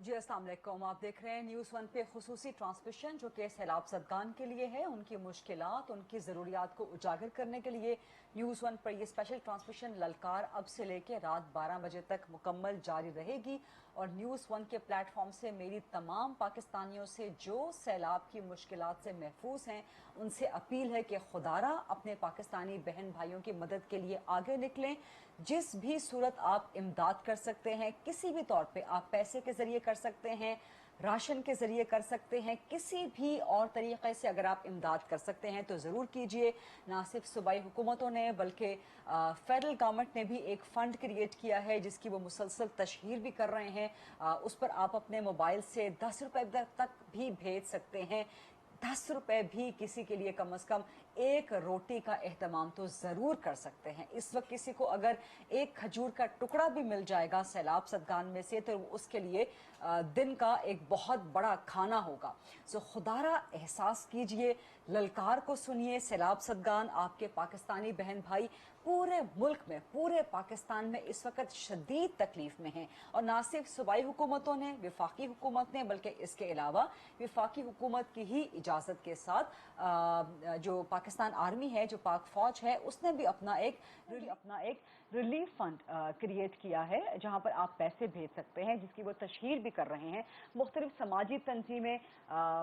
जी अस्सलाम वालेकुम। आप देख रहे हैं न्यूज़ वन पे खुसूसी ट्रांसमिशन जो कि सैलाब ज़दगान के लिए है, उनकी मुश्किलात, उनकी ज़रूरियात को उजागर करने के लिए न्यूज़ वन पर यह स्पेशल ट्रांसमिशन ललकार अब से लेकर रात 12 बजे तक मुकम्मल जारी रहेगी। और न्यूज़ वन के प्लेटफॉर्म से मेरी तमाम पाकिस्तानियों से जो सैलाब की मुश्किलात से महफूज हैं उनसे अपील है कि खुदारा अपने पाकिस्तानी बहन भाइयों की मदद के लिए आगे निकलें। जिस भी सूरत आप इमदाद कर सकते हैं, किसी भी तौर पे आप पैसे के जरिए कर सकते हैं, राशन के जरिए कर सकते हैं, किसी भी और तरीके से अगर आप इमदाद कर सकते हैं तो ज़रूर कीजिए। ना सिर्फ सूबाई हुकूमतों ने बल्कि फेडरल गवर्नमेंट ने भी एक फ़ंड क्रिएट किया है जिसकी वो मुसलसल तशहीर भी कर रहे हैं। उस पर आप अपने मोबाइल से 10 रुपए तक भी भेज सकते हैं। 10 रुपए भी किसी के लिए कम से कम एक रोटी का एहतमाम तो ज़रूर कर सकते हैं। इस वक्त किसी को अगर एक खजूर का टुकड़ा भी मिल जाएगा सैलाब ज़दगान में से तो उसके लिए दिन का एक बहुत बड़ा खाना होगा। सो खुदारा एहसास कीजिए, ललकार को सुनिए। सैलाब ज़दगान आपके पाकिस्तानी बहन भाई पूरे मुल्क में, पूरे पाकिस्तान में इस वक्त शदीद तकलीफ में हैं। और ना सिर्फ सूबाई हुकूमतों ने, विफाकी हुकूमत ने, बल्कि इसके अलावा विफाकी हुकूमत की ही इजाज़त के साथ जो पाकिस्तान आर्मी है, जो पाक फौज है, उसने भी अपना एक रिलीफ फंड क्रिएट किया है जहां पर आप पैसे भेज सकते हैं, जिसकी वो तशहीर भी कर रहे हैं। मुख्तलिफ समाजी तंजीमें,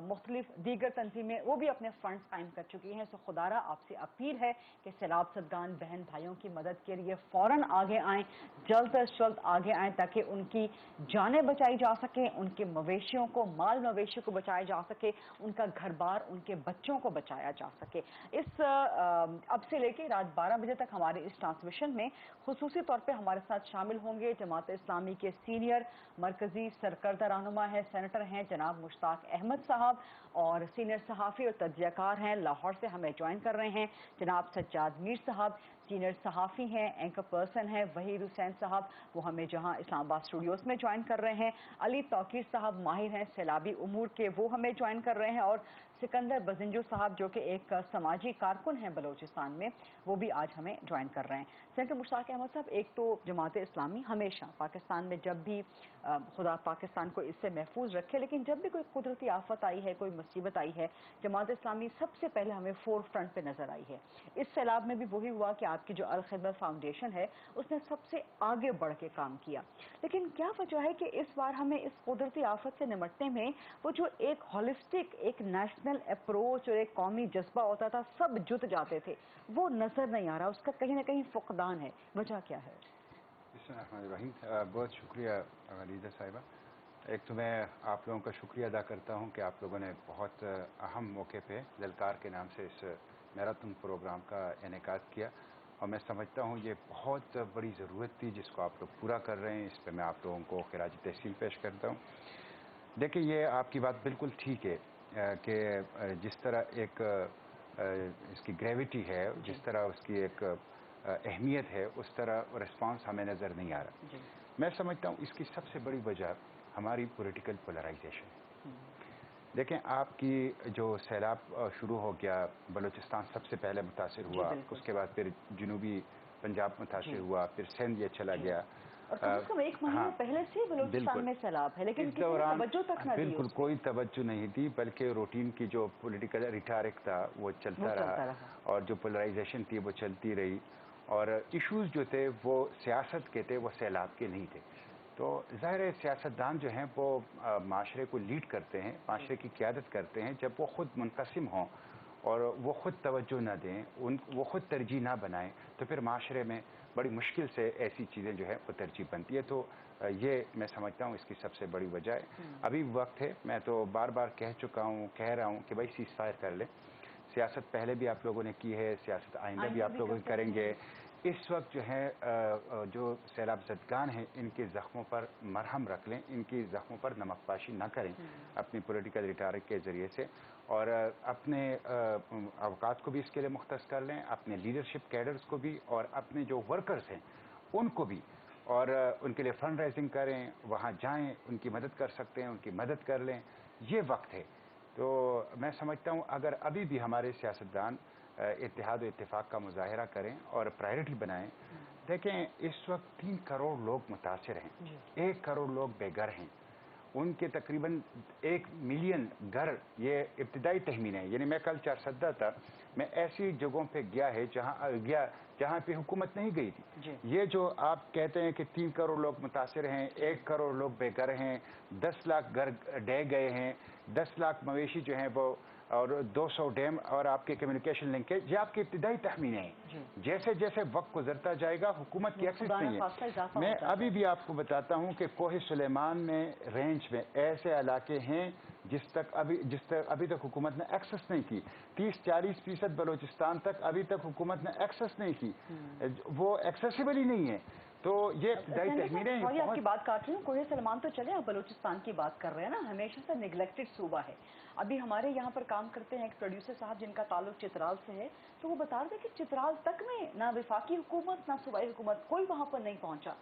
मुख्तलिफ दीगर तंजीमें वो भी अपने फंड कायम कर चुकी हैं। सो खुदारा आपसे अपील है कि सैलाब ज़दगान बहन भाइयों की मदद के लिए फ़ौरन आगे आएँ, जल्द अज जल्द आगे आएँ ताकि उनकी जानें बचाई जा सकें, उनके मवेशियों को, माल मवेशियों को बचाया जा सके, उनका घर बार, उनके बच्चों को बचाया जा सके। इस अब से लेकर रात 12 बजे तक हमारे इस ट्रांसमिशन में खुसूसी तौर पे हमारे साथ शामिल होंगे जमात इस्लामी के सीनियर मरकजी सरकर्दा रहनुमा है, सेनेटर हैं जनाब मुश्ताक अहमद साहब, और सीनियर सहाफ़ी और तज्ज़ियाकार हैं, लाहौर से हमें ज्वाइन कर रहे हैं जनाब सज्जाद मीर साहब। सीनियर सहाफ़ी हैं, एंकर पर्सन हैं वहीद हुसैन साहब, वो हमें जहां इस्लामाबाद स्टूडियोज़ में ज्वाइन कर रहे हैं। अली तौकीर साहब माहिर हैं सैलाबी उमूर के, वो हमें ज्वाइन कर रहे हैं। और सिकंदर बजिंजो साहब जो कि एक समाजी कारकुन हैं बलोचिस्तान में, वो भी आज हमें ज्वाइन कर रहे हैं। सेनेटर मुश्ताक अहमद साहब, एक तो जमात इस्लामी हमेशा पाकिस्तान में जब भी खुदा पाकिस्तान को इससे महफूज रखे, लेकिन जब भी कोई कुदरती आफत आई है, कोई मुसीबत आई है, जमात इस्लामी सबसे पहले हमें फोर फ्रंट पे नजर आई है। इस सैलाब में भी वही हुआ कि आपकी जो अल खिदमत फाउंडेशन है उसने सबसे आगे बढ़ के काम किया। लेकिन क्या वजह है कि इस बार हमें इस कुदरती आफत से निपटने में वो जो एक होलिस्टिक, एक नेशनल अप्रोच और एक कौमी जज्बा होता था, सब जुट जाते थे, वो नजर नहीं आ रहा, उसका कहीं ना कहीं फुकदान है। वजह क्या है? बिस्मिल्लाहिर्रहमानिर्रहीम। बहुत शुक्रिया लीजा साहिबा। एक तो मैं आप लोगों का शुक्रिया अदा करता हूं कि आप लोगों ने बहुत अहम मौके पे ललकार के नाम से इस मैराथन प्रोग्राम का इनेकाद किया, और मैं समझता हूं ये बहुत बड़ी ज़रूरत थी जिसको आप लोग पूरा कर रहे हैं। इस पर मैं आप लोगों को खिराज तहसीन पेश करता हूं। देखिए, ये आपकी बात बिल्कुल ठीक है कि जिस तरह एक इसकी ग्रेविटी है, जिस तरह उसकी एक अहमियत है, उस तरह रिस्पांस हमें नज़र नहीं आ रहा। मैं समझता हूँ इसकी सबसे बड़ी वजह हमारी पॉलिटिकल पोलराइजेशन। देखें, आपकी जो सैलाब शुरू हो गया, बलूचिस्तान सबसे पहले मुतासिर हुआ, उसके बाद फिर जनूबी पंजाब मुतासिर हुआ, फिर सिंध ये चला गया, और कम से कम एक महीने पहले से बलूचिस्तान में सैलाब है, लेकिन इस दौरान तवज्जो तक न दी, बिल्कुल कोई तवज्जो नहीं दी, बल्कि रूटीन की जो पॉलिटिकल रिटारिक था वो चलता रहा, और जो पोलराइजेशन थी वो चलती रही, और इश्यूज जो थे वो सियासत के थे, वो सैलाब के नहीं थे। तो ज़ाहिर है सियासतदान जो हैं वो माशरे को लीड करते हैं, माशरे की क़यादत करते हैं जब वो ख़ुद मुनक़सिम हों और वो ख़ुद तवज्जो न दें, वो ख़ुद तरजीह ना बनाएं, तो फिर माशरे में बड़ी मुश्किल से ऐसी चीज़ें जो है वो तरजीह बनती है। तो ये मैं समझता हूँ इसकी सबसे बड़ी वजह है। अभी वक्त है, मैं तो बार बार कह चुका हूँ, कह रहा हूँ कि भाई सीज़ फायर कर लें। सियासत पहले भी आप लोगों ने की है, सियासत आइंदा भी आप लोग करेंगे। इस वक्त जो है जो सैलाब ज़दगान हैं, इनके ज़ख्मों पर मरहम रख लें, इनकी ज़ख्मों पर नमकपाशी ना करें अपनी पॉलिटिकल रिटारिक के ज़रिए से, और अपने अवकात को भी इसके लिए मुख्तस कर लें, अपने लीडरशिप कैडर्स को भी, और अपने जो वर्कर्स हैं उनको भी, और उनके लिए फंड रेजिंग करें, वहाँ जाएं, उनकी मदद कर सकते हैं उनकी मदद कर लें। ये वक्त है। तो मैं समझता हूँ अगर अभी भी हमारे सियासतदान इत्तेहाद और इत्तेफाक का मुजाहरा करें और प्रायोरिटी बनाएं। देखें, इस वक्त 3 करोड़ लोग मुतासिर हैं, 1 करोड़ लोग बेघर हैं, उनके तकरीबन 1 मिलियन घर, ये इब्तिदाई तखमीन है, यानी मैं कल चारसद्दा था, मैं ऐसी जगहों पे जहाँ पे हुकूमत नहीं गई थी। ये जो आप कहते हैं कि 3 करोड़ लोग मुतासिर हैं, 1 करोड़ लोग बेघर हैं, 10 लाख घर ढह गए हैं, 10 लाख मवेशी जो हैं वो, और 200 डैम और आपके कम्युनिकेशन लिंकेज, ये आपकी इब्तिदाई तखमीनें हैं। जैसे जैसे वक्त गुजरता जाएगा हुकूमत की एक्सेस नहीं है। मैं अभी भी आपको बताता हूँ कि कोह सुलेमान में, रेंज में ऐसे इलाके हैं जिस तक अभी तक हुकूमत ने एक्सेस नहीं की। 30-40% बलूचिस्तान तक अभी तक हुकूमत ने एक्सेस नहीं की, वो एक्सेसिबल ही नहीं है। तो ये सॉरी आपकी बात काट रही हूँ, कोहे सलमान तो चले, आप बलूचिस्तान की बात कर रहे हैं ना, हमेशा से निगलेक्टेड सूबा है। अभी हमारे यहाँ पर काम करते हैं एक प्रोड्यूसर साहब जिनका ताल्लुक चित्राल से है, तो वो बता रहे थे कि चित्राल तक में ना वफाकी हुकूमत ना सूबाई हुकूमत कोई वहाँ पर नहीं पहुँचा।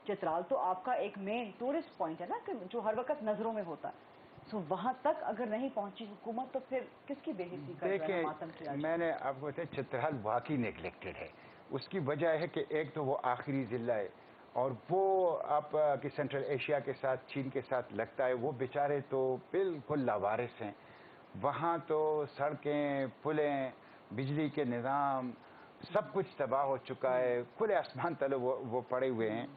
चित्राल तो आपका एक मेन टूरिस्ट पॉइंट है ना, जो हर वक्त नजरों में होता है। तो वहाँ तक अगर नहीं पहुंची हुकूमत तो फिर किसकी बेइज्जती कर रहा है, मातम किया जाए? मैंने आपको बताया चित्राल वाकई नेगलेक्टेड है। उसकी वजह है कि एक तो वो आखिरी ज़िला है, और वो आप कि सेंट्रल एशिया के साथ, चीन के साथ लगता है, वो बेचारे तो बिल्कुल लावारिस हैं। वहाँ तो सड़कें, पुलें, बिजली के निज़ाम, सब कुछ तबाह हो चुका है, खुले आसमान तले वो पड़े हुए हैं।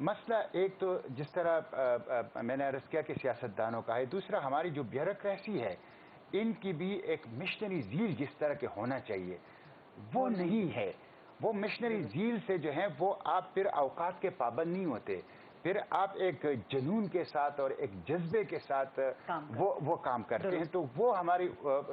मसला एक तो जिस तरह मैंने अर्ज़ किया कि सियासतदानों का है, दूसरा हमारी जो ब्यूरोक्रेसी है, इनकी भी एक मिशनरी ज़ील जिस तरह के होना चाहिए वो नहीं है। वो मिशनरी ज़ील से जो है वो आप फिर औकात के पाबंद नहीं होते, फिर आप एक जुनून के साथ और एक जज्बे के साथ वो काम करते हैं। तो वो हमारी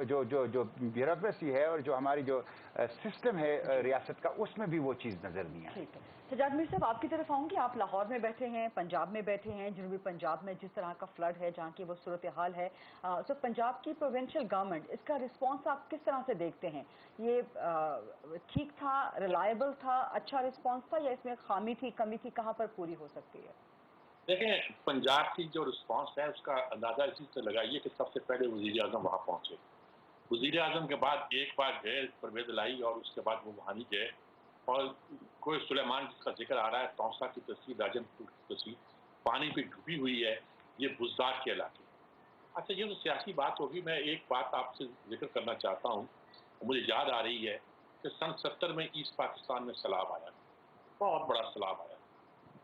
जो ब्यूरोक्रेसी है और जो हमारी जो सिस्टम है रियासत का, उसमें भी वो चीज़ नज़र नहीं आई। सजाद मीर साहब, आपकी तरफ आऊँगी। आप लाहौर में बैठे हैं, पंजाब में बैठे हैं, जनूबी पंजाब में जिस तरह का फ्लड है, जहाँ की वो सूरत हाल है, तो पंजाब की प्रोविंशियल गवर्नमेंट, इसका रिस्पॉन्स आप किस तरह से देखते हैं? ये ठीक था, रिलायबल था, अच्छा रिस्पॉन्स था, या इसमें खामी थी, कमी थी, कहाँ पर पूरी हो सकती है? देखें, पंजाब की जो रिस्पॉन्स है उसका अंदाजा इसी से लगाइए कि सबसे पहले वज़ीर आज़म वहाँ पहुँचे। वज़ीर आज़म के बाद एक बार गए परवेज़ लाई, और उसके बाद वो वहाँ नहीं गए। और कोह सुलेमान जिसका जिक्र आ रहा है, तौसा की तस्वीर, राजनपुर की तस्वीर, पानी पे डूबी हुई है, ये बुज़दार के इलाके। अच्छा, ये तो सियासी बात होगी। मैं एक बात आपसे जिक्र करना चाहता हूँ, मुझे याद आ रही है कि सन 70 में ईस्ट पाकिस्तान में सैलाब आया, बहुत बड़ा सैलाब आया।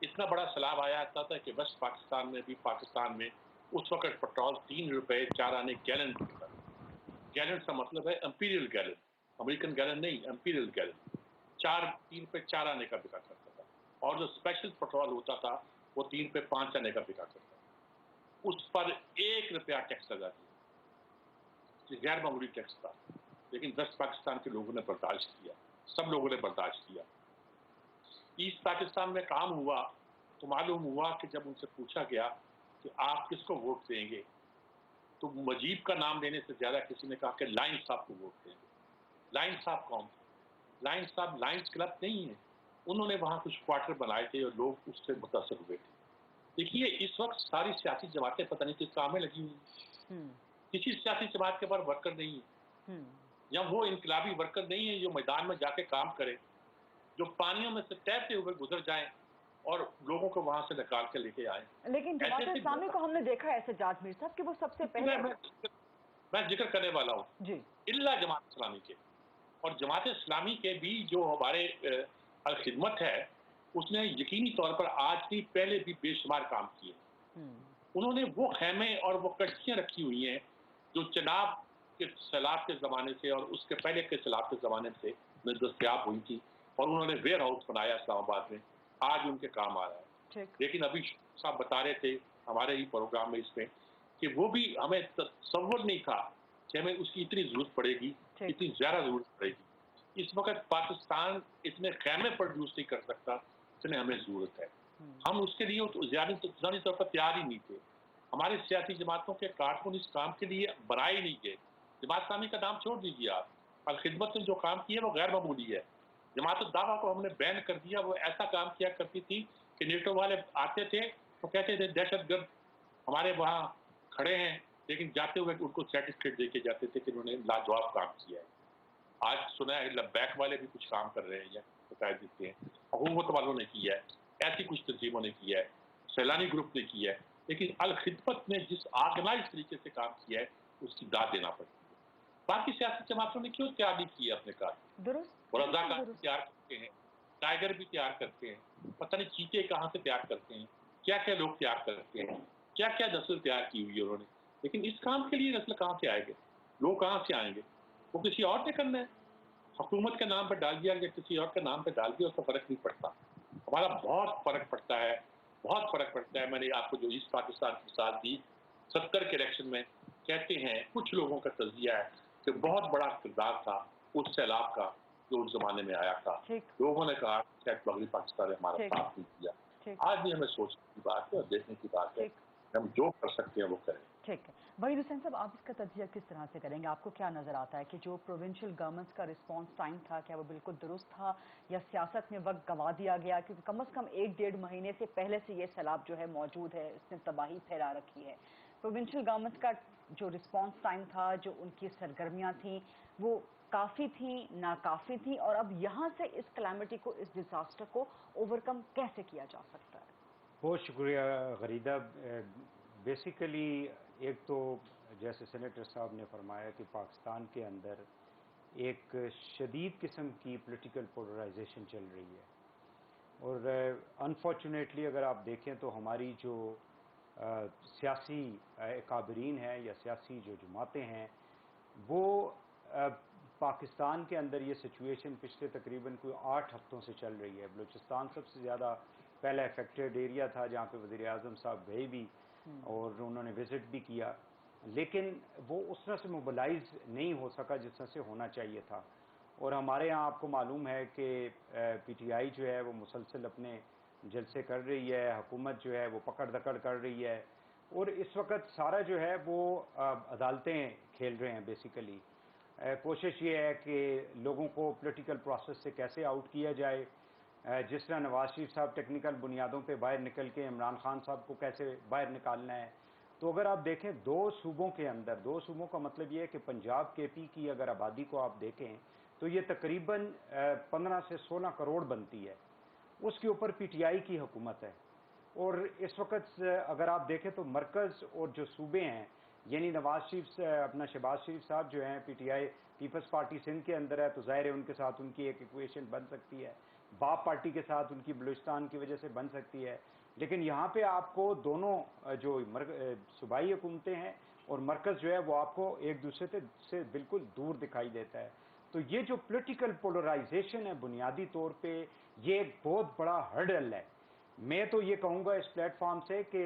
इतना बड़ा सैलाब आया था कि वेस्ट पाकिस्तान में भी, पाकिस्तान में उस वक्त पेट्रोल 3 रुपए 4 आने गैलन बिकता था। गैलन का मतलब है इंपीरियल गैलन, अमेरिकन गैलन नहीं, इंपीरियल गैलन। 3 रुपए 4 आने का बिका करता था, और जो स्पेशल पेट्रोल होता था वो 3 रुपए 5 आने का बिका करता था। उस पर 1 रुपया टैक्स लगा दिया, गैर मामूली टैक्स था, लेकिन वेस्ट पाकिस्तान के लोगों ने बर्दाश्त किया, सब लोगों ने बर्दाश्त किया। ईस्ट पाकिस्तान में काम हुआ तो मालूम हुआ कि जब उनसे पूछा गया कि आप किसको वोट देंगे, तो मुजीब का नाम लेने से ज्यादा किसी ने कहा कि लाइन साहब को वोट देंगे। लाइन साहब कौन? लाइन साहब लायंस क्लब नहीं है, उन्होंने वहां कुछ क्वार्टर बनाए थे और लोग उससे मुतासर हुए थे। देखिए, इस वक्त सारी सियासी जमातें पता नहीं किस काम में लगी हुई, किसी सियासी जमात के पास वर्कर नहीं है, या वो इनकलाबी वर्कर नहीं है जो मैदान में जाके काम करे, जो पानियों में से तैरते हुए गुजर जाएं और लोगों को वहां से निकाल के लेके आए। लेकिन जमात इस्लामी को हमने देखा है सजाद मीर साहब कि वो सबसे पहले मैं जिक्र करने वाला हूँ जी, इल्ला जमात इस्लामी के। और जमात इस्लामी के भी जो हमारे खिदमत है, उसने यकीनी तौर पर आज नहीं पहले भी बेशुमार काम किए। उन्होंने वो खेमे और वो कश्तियाँ रखी हुई हैं जो चनाब के सैलाब के ज़माने से और उसके पहले के सैलाब के ज़माने से दस्तयाब हुई थी, और उन्होंने वेयर हाउस बनाया इस्लामाबाद में, आज उनके काम आ रहा है। लेकिन अभी साहब बता रहे थे हमारे ही प्रोग्राम में इसमें कि वो भी हमें तसव्वुर नहीं था कि हमें उसकी इतनी ज़रूरत पड़ेगी, इतनी ज़्यादा ज़रूरत पड़ेगी। इस वक्त पाकिस्तान इतने खेमे प्रोड्यूस नहीं कर सकता जितने हमें ज़रूरत है। हम उसके लिए तो ज़ानी तौर पर तैयार ही नहीं थे। हमारे सियासी जमातों के कारकुन इस काम के लिए बनाए ही नहीं गए। जमात इस्लामी का नाम छोड़ दीजिए आप, खिदमत ने जो काम किया वो गैर मामूली है। जमात दावा को हमने बैन कर दिया। वो ऐसा काम किया करती थी कि नेटो वाले आते थे तो कहते थे दहशतगर्द हमारे वहाँ खड़े हैं, लेकिन जाते हुए उनको सर्टिफिकेट दे के जाते थे कि उन्होंने लाजवाब काम किया है। आज सुना है लब्बैक वाले भी कुछ काम कर रहे हैं या बता देते हैं, हुकूमत वालों ने किया है, ऐसी कुछ तंजीमों ने किया है, सैलानी ग्रुप ने किया है। लेकिन अल-खिदमत ने जिस ऑर्गेनाइज तरीके से काम किया है उसकी दाद देना पड़ती है। बाकी सियासी जमातों ने क्यों तैयार नहीं किया अपने कार्य? दुरुस्त और रज़ाकार भी तैयार करते हैं, टाइगर भी तैयार करते हैं, पता नहीं चीते कहाँ से तैयार करते हैं, क्या-क्या लोग तैयार करते हैं, क्या-क्या नस्ल तैयार की हुई है उन्होंने। लेकिन इस काम के लिए नस्ल कहाँ से आएंगे? लोग कहाँ से आएंगे? वो किसी और ने करना है। हुकूमत के नाम पे डाल दिया या किसी और के नाम पे डाल दिया, उसका फ़र्क नहीं पड़ता। हमारा बहुत फ़र्क पड़ता है, बहुत फ़र्क पड़ता है। मैंने आपको जो ईस्ट पाकिस्तान की मिसाल दी, 70 के इलेक्शन में कहते हैं, कुछ लोगों का तज़किया है कि बहुत बड़ा किरदार था उस सैलाब का जो उस ज़माने में आया था। लोगों ने कहा शायद मग़रिबी पाकिस्तान ने हमारा साथ नहीं दिया। आज भी हमें सोचने की बात है और देखने की बात है, हम जो कर सकते हैं वो करें। ठीक है, वहीद हुसैन साहब, आप इसका तज्जिया किस तरह से करेंगे? आपको क्या नज़र आता है कि जो प्रोविंशियल गवर्नमेंट्स का रिस्पांस टाइम था, क्या वो बिल्कुल दुरुस्त था या सियासत में वक्त गंवा दिया गया? क्योंकि कम से कम 1-1.5 महीने से पहले से ये सैलाब जो है मौजूद है, इसने तबाही फैला रखी है। प्रोविंशियल गवर्नमेंट्स का जो रिस्पांस टाइम था, जो उनकी सरगर्मियाँ थी, वो काफ़ी थी, नाकाफ़ी थी, और अब यहाँ से इस कैलामिटी को, इस डिज़ास्टर को ओवरकम कैसे किया जा सकता है? बहुत शुक्रिया गरीदा। बेसिकली एक तो जैसे सेनेटर साहब ने फरमाया कि पाकिस्तान के अंदर एक शदीद किस्म की पॉलिटिकल पोलराइजेशन चल रही है, और अनफॉर्चुनेटली अगर आप देखें तो हमारी जो सियासी काबरीन है या सियासी जो जमातें हैं, वो पाकिस्तान के अंदर ये सिचुएशन पिछले तकरीबन कोई 8 हफ्तों से चल रही है। बलूचिस्तान सबसे ज़्यादा पहला अफेक्टेड एरिया था, जहाँ पे वज़ीर आज़म साहब गए भी और उन्होंने विज़िट भी किया, लेकिन वो उस तरह से मोबिलाइज नहीं हो सका जिस तरह से होना चाहिए था। और हमारे यहाँ आपको मालूम है कि PTI जो है वो मुसलसल अपने जलसे कर रही है, हुकूमत जो है वो पकड़ दकड़ कर रही है, और इस वक्त सारा जो है वो अदालतें खेल रहे हैं। बेसिकली कोशिश ये है कि लोगों को पॉलिटिकल प्रोसेस से कैसे आउट किया जाए। जिस तरह नवाज शरीफ साहब टेक्निकल बुनियादों पे बाहर निकल के इमरान खान साहब को कैसे बाहर निकालना है। तो अगर आप देखें 2 सूबों के अंदर, 2 सूबों का मतलब ये है कि पंजाब KP की अगर आबादी को आप देखें तो ये तकरीबन 15 से 16 करोड़ बनती है। उसके ऊपर PTI की हुकूमत है, और इस वक्त अगर आप देखें तो मरकज़ और जो सूबे हैं, यानी नवाज शरीफ अपना शहबाज शरीफ साहब जो हैं PTI पीपल्स पार्टी सिंध के अंदर है, तो ज़ाहिर है उनके साथ उनकी एक इक्वेशन बन सकती है, बाप पार्टी के साथ उनकी बलूचिस्तान की वजह से बन सकती है। लेकिन यहाँ पे आपको दोनों जो सूबाई हुकूमतें हैं और मरकज़ जो है वो आपको एक दूसरे से बिल्कुल दूर दिखाई देता है। तो ये जो पॉलिटिकल पोलराइजेशन है बुनियादी तौर पे ये एक बहुत बड़ा हर्डल है। मैं तो ये कहूँगा इस प्लेटफॉर्म से कि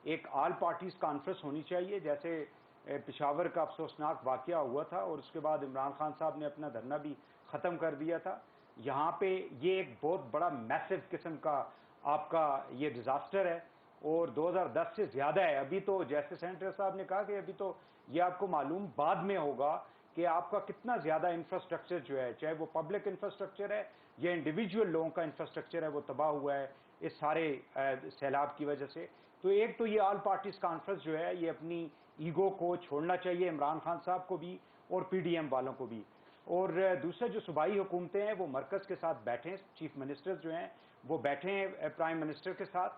एक ऑल पार्टीज़ कॉन्फ्रेंस होनी चाहिए, जैसे पेशावर का अफसोसनाक वाक़या हुआ था और उसके बाद इमरान खान साहब ने अपना धरना भी ख़त्म कर दिया था। यहाँ पे ये एक बहुत बड़ा मैसिव किस्म का आपका ये डिज़ास्टर है, और 2010 से ज़्यादा है। अभी तो जैसे सेनेटर साहब ने कहा कि अभी तो ये आपको मालूम बाद में होगा कि आपका कितना ज़्यादा इंफ्रास्ट्रक्चर जो है, चाहे वो पब्लिक इंफ्रास्ट्रक्चर है या इंडिविजुअल लोगों का इंफ्रास्ट्रक्चर है, वो तबाह हुआ है इस सारे सैलाब की वजह से। तो एक तो ये ऑल पार्टीज़ कॉन्फ्रेंस जो है ये अपनी ईगो को छोड़ना चाहिए, इमरान खान साहब को भी और PDM वालों को भी। और दूसरा जो सूबाई हुकूमतें हैं वो मरकज़ के साथ बैठें, चीफ मिनिस्टर्स जो हैं वो बैठें प्राइम मिनिस्टर के साथ,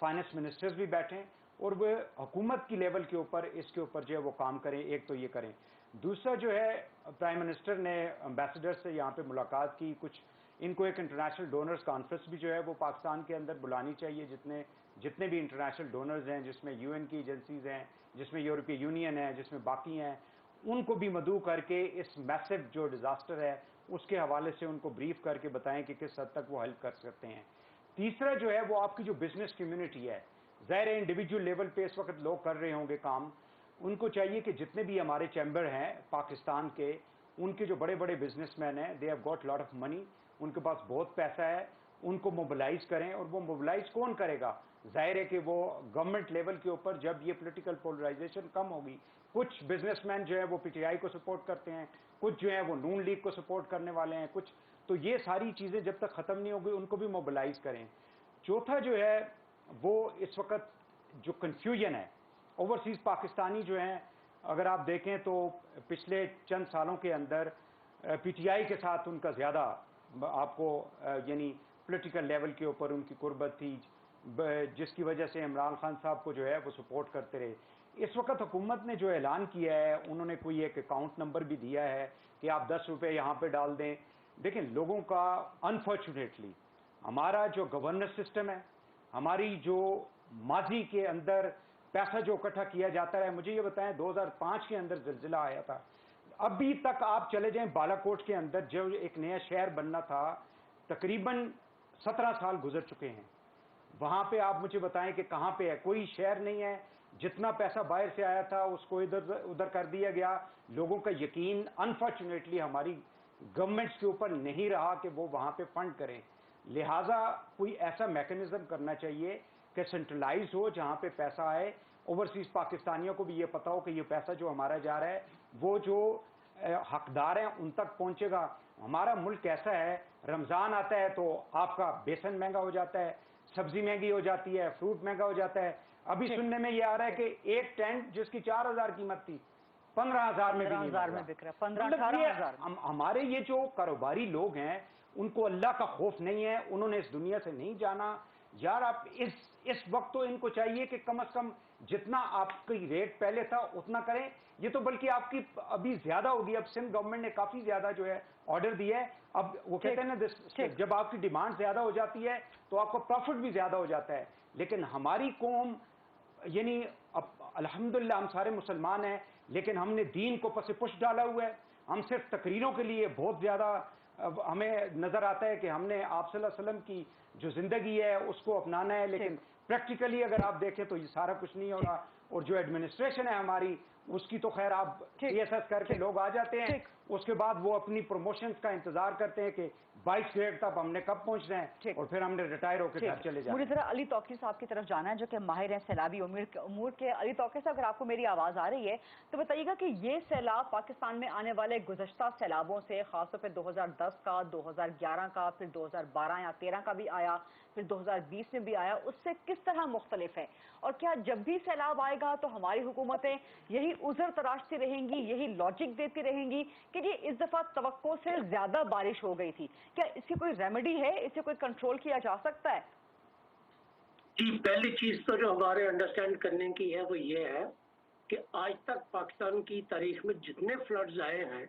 फाइनेंस मिनिस्टर्स भी बैठें, और वो हुकूमत की लेवल के ऊपर इसके ऊपर जो है वो काम करें। एक तो ये करें। दूसरा जो है, प्राइम मिनिस्टर ने एम्बेसडर से यहाँ पे मुलाकात की, कुछ इनको एक इंटरनेशनल डोनर्स कॉन्फ्रेंस भी जो है वो पाकिस्तान के अंदर बुलानी चाहिए। जितने भी इंटरनेशनल डोनर्स हैं, जिसमें UN की एजेंसीज़ हैं, जिसमें यूरोपीय यूनियन है, जिसमें बाकी हैं, उनको भी मदऊ करके इस मैसिव जो डिज़ास्टर है उसके हवाले से उनको ब्रीफ करके बताएं कि किस हद तक वो हेल्प कर सकते हैं। तीसरा जो है वो आपकी जो बिजनेस कम्युनिटी है, ज़ाहिर है इंडिविजुअल लेवल पे इस वक्त लोग कर रहे होंगे काम, उनको चाहिए कि जितने भी हमारे चैम्बर हैं पाकिस्तान के, उनके जो बड़े बड़े बिजनेसमैन हैं, they have got lot of money, उनके पास बहुत पैसा है, उनको मोबिलाइज करें। और वो मोबिलाइज कौन करेगा? जाहिर है कि वो गवर्नमेंट लेवल के ऊपर जब ये पॉलिटिकल पोलराइजेशन कम होगी, कुछ बिजनेसमैन जो है वो PTI को सपोर्ट करते हैं, कुछ जो है वो नून लीग को सपोर्ट करने वाले हैं, कुछ, तो ये सारी चीज़ें जब तक ख़त्म नहीं होगी उनको भी मोबिलाइज करें। चौथा जो है वो इस वक्त जो कन्फ्यूजन है, ओवरसीज़ पाकिस्तानी जो हैं, अगर आप देखें तो पिछले चंद सालों के अंदर PTI के साथ उनका ज़्यादा आपको यानी पॉलिटिकल लेवल के ऊपर उनकी कुर्बत थी, जिसकी वजह से इमरान खान साहब को जो है वो सपोर्ट करते रहे। इस वक्त हुकूमत ने जो ऐलान किया है, उन्होंने कोई एक अकाउंट नंबर भी दिया है कि आप 10 रुपये यहाँ पे डाल दें। देखें, लोगों का अनफॉर्चुनेटली हमारा जो गवर्नेंस सिस्टम है, हमारी जो माजी के अंदर पैसा जो इकट्ठा किया जाता है, मुझे ये बताएं 2005 के अंदर ज़िलज़िला आया था, अभी तक आप चले जाएं बालाकोट के अंदर जो एक नया शहर बनना था, तकरीबन 17 साल गुजर चुके हैं। वहाँ पे आप मुझे बताएं कि कहाँ पे है, कोई शहर नहीं है। जितना पैसा बाहर से आया था उसको इधर उधर कर दिया गया। लोगों का यकीन अनफॉर्चुनेटली हमारी गवर्नमेंट्स के ऊपर नहीं रहा कि वो वहाँ पे फंड करें। लिहाजा कोई ऐसा मैकेनिज्म करना चाहिए कि सेंट्रलाइज हो, जहाँ पे पैसा आए, ओवरसीज पाकिस्तानियों को भी ये पता हो कि ये पैसा जो हमारा जा रहा है वो जो हकदार हैं उन तक पहुँचेगा। हमारा मुल्क ऐसा है, रमज़ान आता है तो आपका बेसन महंगा हो जाता है, सब्जी महंगी हो जाती है, फ्रूट महंगा हो जाता है। अभी सुनने में ये आ रहा है कि एक टेंट जिसकी 4,000 कीमत थी 15,000 में बिक रहा है। 15-18,000। हमारे ये जो कारोबारी लोग हैं उनको अल्लाह का खौफ नहीं है, उन्होंने इस दुनिया से नहीं जाना। यार आप इस वक्त तो इनको चाहिए कि कम से कम जितना आपकी रेट पहले था उतना करें। ये तो बल्कि आपकी अभी ज्यादा होगी। अब सिंध गवर्नमेंट ने काफी ज्यादा जो है ऑर्डर दिया है। अब वो कहते हैं ना, जब आपकी डिमांड ज्यादा हो जाती है तो आपको प्रॉफिट भी ज्यादा हो जाता है। लेकिन हमारी कौम, यानी अब अल्हम्दुलिल्लाह हम सारे मुसलमान हैं, लेकिन हमने दीन को पसे पुश डाला हुआ है। हम सिर्फ तकरीरों के लिए बहुत ज्यादा हमें नजर आता है कि हमने आप सल्लल्लाहु अलैहि वसल्लम की जो जिंदगी है उसको अपनाना है, लेकिन प्रैक्टिकली अगर आप देखें तो ये सारा कुछ नहीं होगा। और जो एडमिनिस्ट्रेशन है हमारी, उसकी तो खैर आप CSS करके लोग आ जाते हैं, उसके बाद वो अपनी प्रमोशंस का इंतजार करते हैं कि 22 ग्रेड तक हमने कब पहुंचना है और फिर हमने रिटायर होकर घर चले जाना। मुझे जरा अली तौकीर साहब की तरफ जाना है जो कि माहिर हैं सैलाबी उमूर के। अली तौकीर साहब, अगर आपको मेरी आवाज़ आ रही है तो बताइएगा कि ये सैलाब पाकिस्तान में आने वाले गुज़श्ता सैलाबों से, खासतौर पर 2010 का, 2011 का, फिर 2012 या 13 का भी आया, फिर 2020 में भी आया, उससे किस तरह मुख्तलिफ है? और क्या जब भी सैलाब आएगा तो हमारी हुकूमतें यही उज़र तराशती रहेंगी, यही लॉजिक देती रहेंगी कि जी इस दफ़ा तवक्को से ज़्यादा बारिश हो गई थी? क्या इसकी कोई रेमेडी है, इसे कोई कंट्रोल किया जा सकता है? जी, पहली चीज तो जो हमारे अंडरस्टैंड करने की है वो ये है कि आज तक पाकिस्तान की तारीख में जितने फ्लड्स आए हैं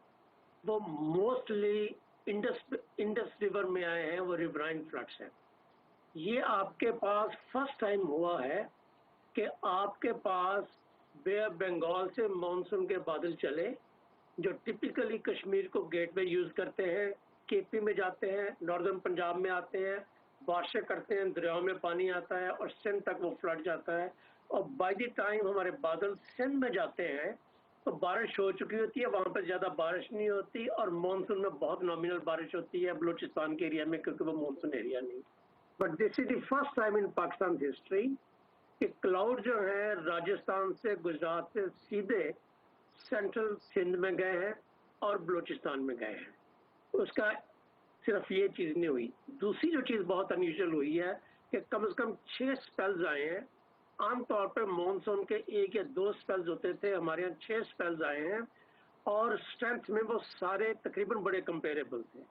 वो मोस्टली इंडस रिवर में आए हैं, वो रिवराइन फ्लड्स हैं। ये आपके पास फर्स्ट टाइम हुआ है कि आपके पास बे ऑफ बंगाल से मानसून के बादल चले, जो टिपिकली कश्मीर को गेटवे यूज करते हैं, KP में जाते हैं, नॉर्दर्न पंजाब में आते हैं, बारिशें करते हैं, दरियाओं में पानी आता है और सिंध तक वो फ्लड जाता है। और बाय द टाइम हमारे बादल सिंध में जाते हैं तो बारिश हो चुकी होती है, वहाँ पर ज़्यादा बारिश नहीं होती और मानसून में बहुत नॉमिनल बारिश होती है बलूचिस्तान के एरिया में, क्योंकि वो मानसून एरिया नहीं। But this is the first time in Pakistan history कि क्लाउड जो है राजस्थान से, गुजरात से सीधे सेंट्रल सिंध में गए हैं और बलूचिस्तान में गए हैं। उसका सिर्फ ये चीज़ नहीं हुई। दूसरी जो चीज़ बहुत अनयूजुअल हुई है कि कम से कम 6 स्पेल्स आए हैं। आमतौर पर मानसून के 1 या 2 स्पेल्स होते थे, हमारे यहाँ 6 स्पेल्स आए हैं और स्ट्रेंथ में वो सारे तकरीबन बड़े कंपेरेबल थे।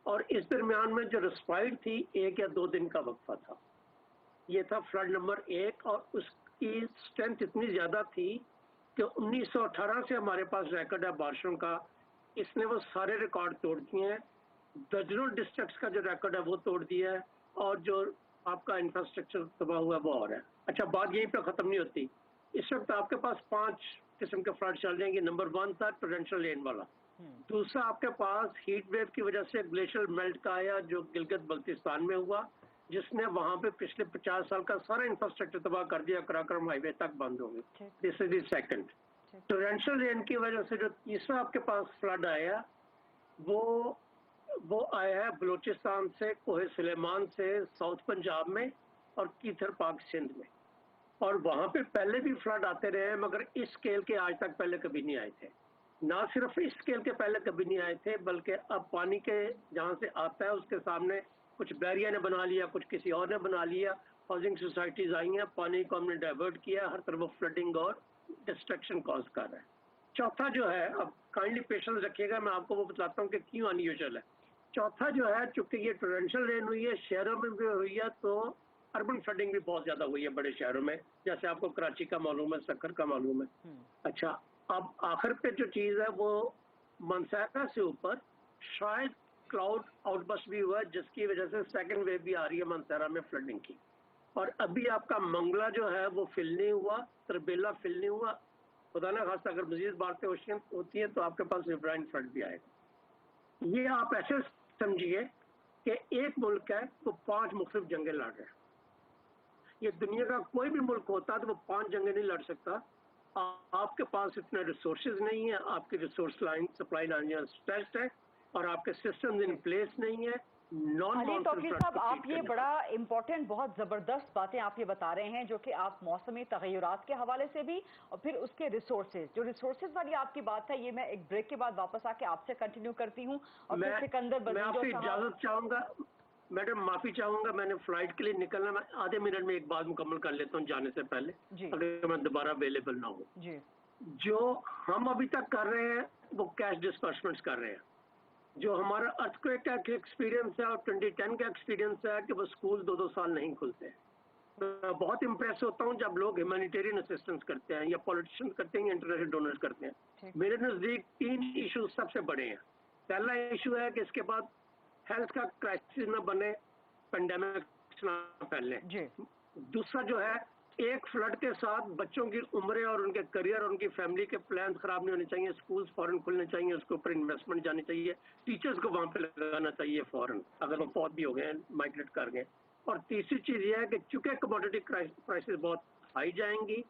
और इस दरमियान में जो रिस्पाइट थी 1 या 2 दिन का वक्फा था। ये था फ्लड नंबर 1 और उसकी स्ट्रेंथ इतनी ज़्यादा थी कि 1918 से हमारे पास रिकॉर्ड है बारिशों का, इसने वो सारे रिकॉर्ड तोड़ दिए हैं। दर्जनों डिस्ट्रिक्ट्स का जो रिकॉर्ड है वो तोड़ दिया है और जो आपका इंफ्रास्ट्रक्चर तबाह हुआ है वो और है। अच्छा, बात यहीं पे ख़त्म नहीं होती। इस वक्त आपके पास 5 किस्म के फ्लड चल जाएंगे। नंबर 1 था टोरेंशियल रेन वाला। दूसरा आपके पास हीट वेव की वजह से ग्लेशियर मेल्ट का आया जो गिलगित बल्तिस्तान में हुआ, जिसने वहां पे पिछले 50 साल का सारा इंफ्रास्ट्रक्चर तबाह कर दिया, कराक्रम हाईवे तक बंद हो गई। This is the second. Torrential rain की वजह से जो तीसरा आपके पास फ्लड आया वो आया है बलूचिस्तान से, कोहे सुलेमान से, साउथ पंजाब में और कीथर पाक सिंध में। और वहां पे पहले भी फ्लड आते रहे हैं मगर इस स्केल के आज तक पहले कभी नहीं आए थे। ना सिर्फ इस स्केल के पहले कभी नहीं आए थे, बल्कि अब पानी के जहाँ से आता है उसके सामने कुछ बैरियर ने बना लिया, कुछ किसी और ने बना लिया, हाउसिंग सोसाइटीज आई हैं, पानी को हमने डाइवर्ट किया, हर तरफ फ्लडिंग और डिस्ट्रक्शन कॉज कर रहा है। चौथा जो है, अब काइंडली पेशेंस रखिएगा, मैं आपको वो बताता हूँ कि क्यों अनयूजुअल है। चौथा जो है, चूंकि ये टोरेंशियल रेन हुई है, शहरों में भी हुई है, तो अर्बन फ्लडिंग भी बहुत ज्यादा हुई है बड़े शहरों में, जैसे आपको कराची का मालूम है, सक्कर का मालूम है। अच्छा, अब आखिर पे जो चीज है वो मंसेरा से ऊपर शायद क्लाउड आउटबस्ट भी हुआ, जिसकी वजह से सेकंड वेव भी आ रही है मंसेरा में फ्लडिंग की। और अभी आपका मंगला जो है वो फिल नहीं हुआ, तरबेला फिल नहीं हुआ। खुदा ना खास्ता अगर मजीद बातें होती हैं तो आपके पास रिवराइन फ्लड भी आएगा। ये आप ऐसे समझिए कि एक मुल्क है वो 5 मुख्तलिफ जंगें लड़ रहे हैं। ये दुनिया का कोई भी मुल्क होता तो वो 5 जंगें नहीं लड़ सकता। आपके पास इतने रिसोर्सेज नहीं है, आपकी resource line supply line stressed है, और आपके सिस्टम्स इन प्लेस नहीं है। अली तौकीर साहब, आप ये बड़ा इम्पोर्टेंट, बहुत ज़बरदस्त बातें आप ये बता रहे हैं, जो कि आप मौसमी तगय्युरात के हवाले से भी और फिर उसके रिसोर्सेज, जो रिसोर्सेज वाली आपकी बात है, ये मैं एक ब्रेक के बाद वापस आके आपसे कंटिन्यू करती हूँ। और फिर सिकंदर मैं आपसे इजाजत चाहूंगा मैडम, माफी चाहूंगा, मैंने फ्लाइट के लिए निकलना, मैं आधे मिनट में एक बात मुकम्मल कर लेता हूँ जाने से पहले, अगर मैं दोबारा अवेलेबल ना हो। जो हम अभी तक कर रहे हैं वो कैश डिस्बर्समेंट्स कर रहे हैं। जो हमारा अर्थक्वेक का एक्सपीरियंस है और 2010 का एक्सपीरियंस है कि वो स्कूल 2-2 साल नहीं खुलते। मैं बहुत इम्प्रेस होता हूँ जब लोग ह्यूमैनिटेरियन असिस्टेंस करते हैं या पॉलिटिशियन करते हैं या इंटरनेशनल डोनर्स करते हैं। मेरे नज़दीक 3 इशू सबसे बड़े हैं। पहला इशू है कि इसके बाद हेल्थ का क्राइसिस न बने, पेंडेमिक ना फैलने। दूसरा जो है, एक फ्लड के साथ बच्चों की उम्रें और उनके करियर और उनकी फैमिली के प्लान खराब नहीं होने चाहिए। स्कूल्स फौरन खुलने चाहिए, उसके ऊपर इन्वेस्टमेंट जानी चाहिए, टीचर्स को वहां पे लगाना चाहिए फौरन, अगर वो फौत भी हो गए, माइग्रेट कर गए। और तीसरी चीज ये है कि चूंकि कमोडिटी प्राइसेस बहुत हाई जाएंगी,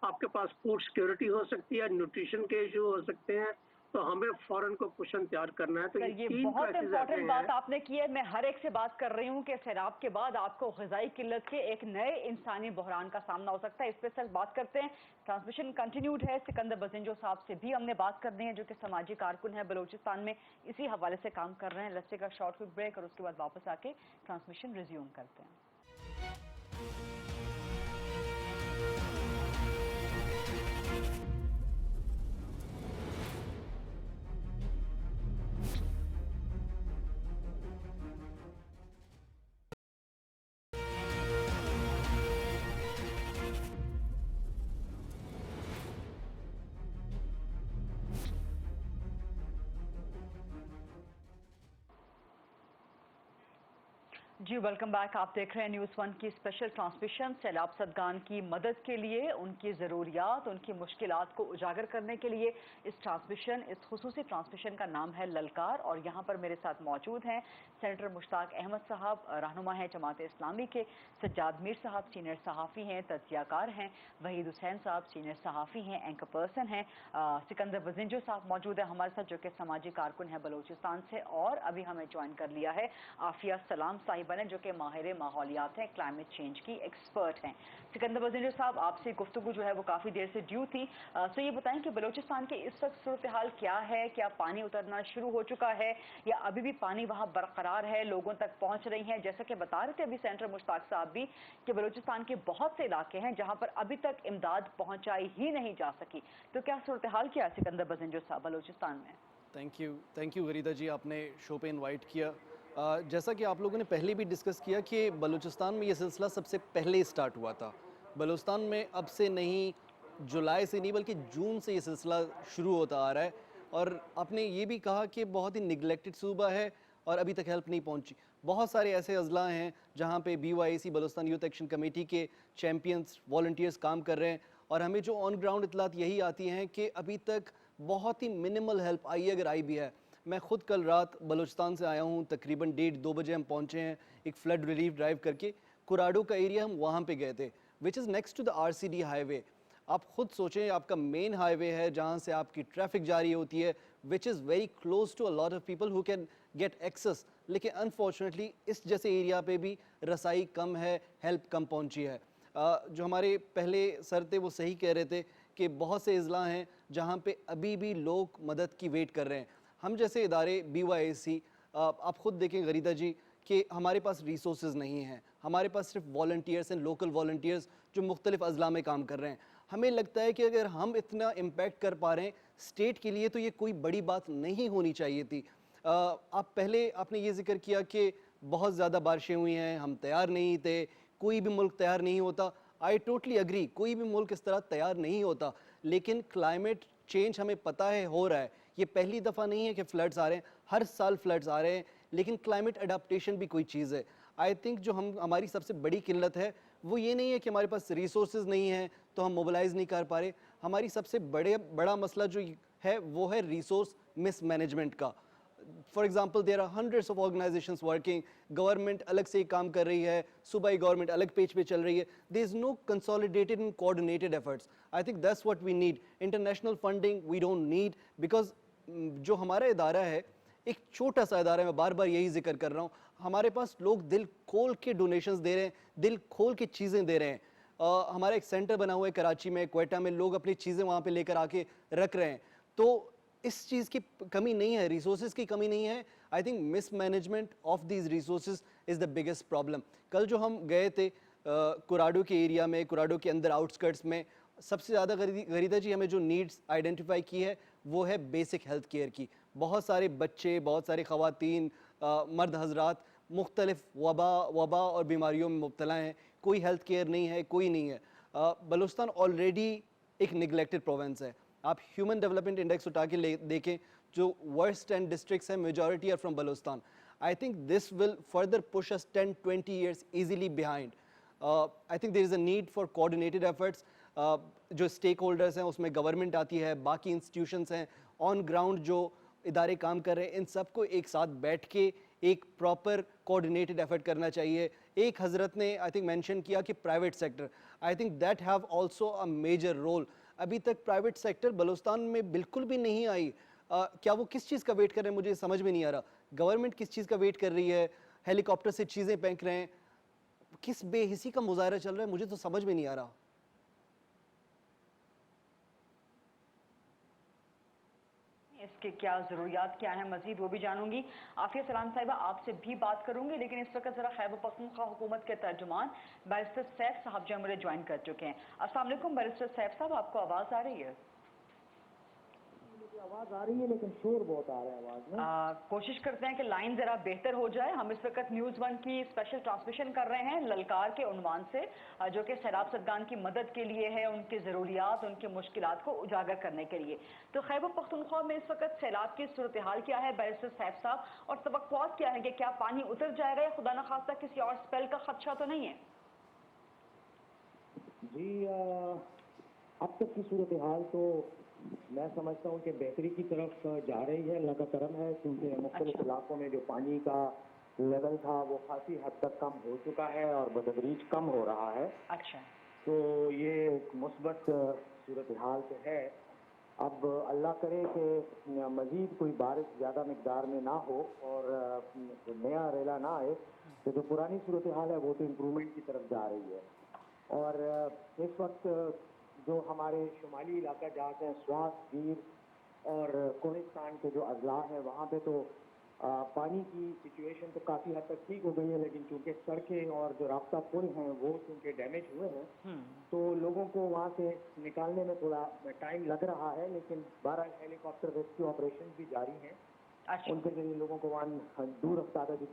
आपके पास फूड सिक्योरिटी हो सकती है, न्यूट्रिशन के इशू हो सकते हैं, तो हमें फौरन को कुशन तैयार करना है। तो ये बहुत इंपॉर्टेंट बात आपने की है। मैं हर एक से बात कर रही हूँ कि सैलाब के बाद आपको ग़िज़ाई किल्लत के एक नए इंसानी बहरान का सामना हो सकता है। इस पर सर बात करते हैं। ट्रांसमिशन कंटिन्यूड है। सिकंदर बजिंजो साहब से भी हमने बात करनी है, जो कि समाजी कारकुन है, बलूचिस्तान में इसी हवाले से काम कर रहे हैं। Let's take a short quick break और उसके बाद वापस आके ट्रांसमिशन रिज्यूम करते हैं। जी वेलकम बैक। आप देख रहे हैं न्यूज़ 1 की स्पेशल ट्रांसमिशन। सैलाब ज़दगान की मदद के लिए, उनकी ज़रूरियात, उनकी मुश्किलात को उजागर करने के लिए इस खुसूसी ट्रांसमिशन का नाम है ललकार। और यहाँ पर मेरे साथ मौजूद हैं सेनेटर मुश्ताक अहमद साहब, रहनुमा हैं जमात इस्लामी के, सज्जाद मीर साहब सीनियर सहाफ़ी हैं, तज़कियाकार हैं, वहीद हुसैन साहब सीनियर सहाफ़ी हैं, एंकर पर्सन हैं, सिकंदर बजिंजो साहब मौजूद है हमारे साथ, जो कि समाजी कारकुन है बलूचिस्तान से, और अभी हमें ज्वाइन कर लिया है आफिया सलाम साहिबा ने, जो कि माहिर माहौलियात हैं, क्लाइमेट चेंज की एक्सपर्ट हैं। सिकंदर बजिंजो साहब, आपसे गुफ्तगू जो है वो काफ़ी देर से ड्यू थी, तो ये बताएं कि बलूचिस्तान की इस वक्त सूरत हाल क्या है? क्या पानी उतरना शुरू हो चुका है या अभी भी पानी वहाँ बरकरार है, लोगों तक पहुँच रही हैं? जैसा कि बता रहे थे अभी सेनेटर मुश्ताक साहब भी कि बलूचिस्तान के बहुत से इलाके हैं जहाँ पर अभी तक इमदाद पहुँचाई ही नहीं जा सकी, तो क्या सूरत हाल क्या है सिकंदर बजिंजो साहब बलूचिस्तान में? थैंक यू गरीदा जी, आपने शो पे इनवाइट किया। जैसा कि आप लोगों ने पहले भी डिस्कस किया कि बलूचिस्तान में ये सिलसिला सबसे पहले स्टार्ट हुआ था। बलूचिस्तान में अब से नहीं, जुलाई से नहीं बल्कि जून से ये सिलसिला शुरू होता आ रहा है। और आपने ये भी कहा कि बहुत ही निगलेक्टेड सूबा है और अभी तक हेल्प नहीं पहुंची। बहुत सारे ऐसे अजला हैं जहां पे BYAC Balochistan youth action committee के चैम्पियंस वॉलंटियर्स काम कर रहे हैं, और हमें जो ऑन ग्राउंड इतलात यही आती हैं कि अभी तक बहुत ही मिनिमल हेल्प आई, अगर आई भी है। मैं ख़ुद कल रात बलूचिस्तान से आया हूँ, तकरीबन 1:30-2 बजे हम पहुँचे हैं एक फ्लड रिलीफ ड्राइव करके। कुराडो का एरिया हम वहाँ पे गए थे, which is next to the RCD highway. आप खुद सोचें, आपका मेन हाईवे है जहाँ से आपकी ट्रैफिक जारी होती है, which is very close to a lot of people who can get access. लेकिन अनफॉर्चुनेटली इस जैसे एरिया पे भी रसाई कम है, हेल्प कम पहुँची है। जो हमारे पहले सर थे वो सही कह रहे थे कि बहुत से अजला हैं जहाँ पे अभी भी लोग मदद की वेट कर रहे हैं। हम जैसे इदारे BYAC, आप ख़ुद देखें गरीदा जी कि हमारे पास रिसोर्सेज नहीं हैं, हमारे पास सिर्फ वॉलंटियर्स हैं, लोकल वॉलंटियर्स जो मुख्तलिफ अजला में काम कर रहे हैं। हमें लगता है कि अगर हम इतना इम्पैक्ट कर पा रहे हैं स्टेट के लिए तो ये कोई बड़ी बात नहीं होनी चाहिए थी। आपने ये जिक्र किया कि बहुत ज़्यादा बारिशें हुई हैं, हम तैयार नहीं थे, कोई भी मुल्क तैयार नहीं होता, आई टोटली अग्री, कोई भी मुल्क इस तरह तैयार नहीं होता, लेकिन क्लाइमेट चेंज हमें पता है हो रहा है। ये पहली दफ़ा नहीं है कि फ्लड्स आ रहे हैं, हर साल फ्लड्स आ रहे हैं, लेकिन क्लाइमेट अडाप्टेशन भी कोई चीज़ है। आई थिंक जो हमारी सबसे बड़ी किल्लत है वो ये नहीं है कि हमारे पास रिसोर्सेज नहीं हैं तो हम मोबिलाइज़ नहीं कर पा रहे, हमारी सबसे बड़ा मसला जो है वो है रिसोर्स मिसमैनेजमेंट का। For example there are hundreds of organisations working, government अलग से काम कर रही है, सूबाई गवर्नमेंट अलग पेज पे चल रही है, there is no consolidated and coordinated efforts. I think that's what we need. International funding we don't need, because जो हमारा इदारा है एक छोटा सा इदारा है, मैं बार बार यही जिक्र कर रहा हूँ, हमारे पास लोग दिल खोल के डोनेशंस दे रहे हैं, दिल खोल के चीज़ें दे रहे हैं। हमारा एक सेंटर बना हुआ है कराची में, क्वेटा में, लोग अपनी चीज़ें वहाँ पे लेकर आके रख रहे हैं, तो इस चीज़ की कमी नहीं है, रिसोर्सेज की कमी नहीं है। I think mismanagement of these resources is the biggest problem. कल जो हम गए थे कुराडो के एरिया में, कुराडो के अंदर आउटस्कर्ट्स में, सबसे ज़्यादा गरीदा जी हमें जो नीड्स आइडेंटिफाई की है वो है बेसिक हेल्थ केयर की। बहुत सारे बच्चे, बहुत सारे ख़वातीन, मर्द हजरात मुख्तलिफ वबा और बीमारियों में मुब्तला हैं, कोई हेल्थ केयर नहीं है, कोई नहीं है। बलूचिस्तान ऑलरेडी एक निगलेक्टेड प्रोविंस है। आप ह्यूमन डेवलपमेंट इंडेक्स उठा के देखें, जो वर्स्ट 10 डिस्ट्रिक्ट्स हैं majority are from Balochistan. I think this will further push us 10-20 years easily behind. I think there is a need for coordinated efforts. जो स्टेक होल्डर्स हैं उसमें गवर्नमेंट आती है, बाकी इंस्टीट्यूशंस हैं, ऑन ग्राउंड जो इदारे काम कर रहे हैं, इन सबको एक साथ बैठ के एक प्रॉपर कोऑर्डिनेटेड एफर्ट करना चाहिए। एक हज़रत ने आई थिंक मेंशन किया कि private sector, I think that have also a major role. अभी तक प्राइवेट सेक्टर बलूचिस्तान में बिल्कुल भी नहीं आई। क्या वो किस चीज़ का वेट कर रहे हैं, मुझे समझ में नहीं आ रहा। गवर्नमेंट किस चीज़ का वेट कर रही है, हेलीकॉप्टर से चीज़ें फेंक रहे हैं, किस बेहिसी का मुजाहरा चल रहा है, मुझे तो समझ में नहीं आ रहा। इसके क्या ज़रूरियात क्या हैं मज़ीद वो भी जानूंगी। आफिया सलाम साहिबा, आपसे भी बात करूंगी, लेकिन इस वक्त ज़रा खैबर पख्तूनख्वा हुकूमत के तर्जुमान बैरिस्टर सैफ साहब जो मुझे ज्वाइन कर चुके हैं। अस्सलाम वालेकुम बैरिस्टर सैफ साहब, आपको आवाज़ आ रही है? आवाज आ रही है लेकिन शोर बहुत आ रहा है आवाज में। कोशिश करते हैं कि लाइन जरा बेहतर हो जाए। हम इस वक्त न्यूज़ 1 की स्पेशल ट्रांसमिशन कर रहे हैं ललकार के उन्वान से, जो कि सैलाब ज़दगान की मदद के लिए है, उनकी ज़रूरियात, उनकी मुश्किलात को उजागर करने के लिए। तो खैबर पख्तूनख्वा में इस वक्त सैलाब की सूरत हाल क्या है बैरिस्टर सैफ साहब, और तवक्कुआत क्या है कि क्या पानी उतर जाएगा या खुदा न खास्ता किसी और स्पेल का खदशा तो नहीं है? जी, अब तक की सूरत हाल तो मैं समझता हूँ कि बेहतरी की तरफ जा रही है, अल्लाह का करम है, क्योंकि मुख्तलिफ इलाकों में जो पानी का लेवल था वो काफ़ी हद तक कम हो चुका है और बतदरीज कम हो रहा है। अच्छा, तो ये एक मुस्बत सूरत हाल तो है। अब अल्लाह करे कि मज़ीद कोई बारिश ज़्यादा मकदार में ना हो और नया रेला ना आए, तो जो पुरानी सूरत हाल है वो तो इम्प्रूवमेंट की तरफ जा रही है। और इस वक्त जो हमारे शुमाली इलाका जहाँ से स्वात, वीर और कोहिस्तान के जो अजला हैं वहाँ पे तो पानी की सिचुएशन तो काफ़ी हद तक ठीक हो गई है, लेकिन चूँकि सड़कें और जो रास्ता पुल हैं वो चूँकि डैमेज हुए हैं तो लोगों को वहाँ से निकालने में थोड़ा टाइम लग रहा है, लेकिन 12 हेलीकॉप्टर रेस्क्यू ऑपरेशन भी जारी हैं। अच्छा, उनके जरिए लोगों को वहाँ दूर रफ्तार जो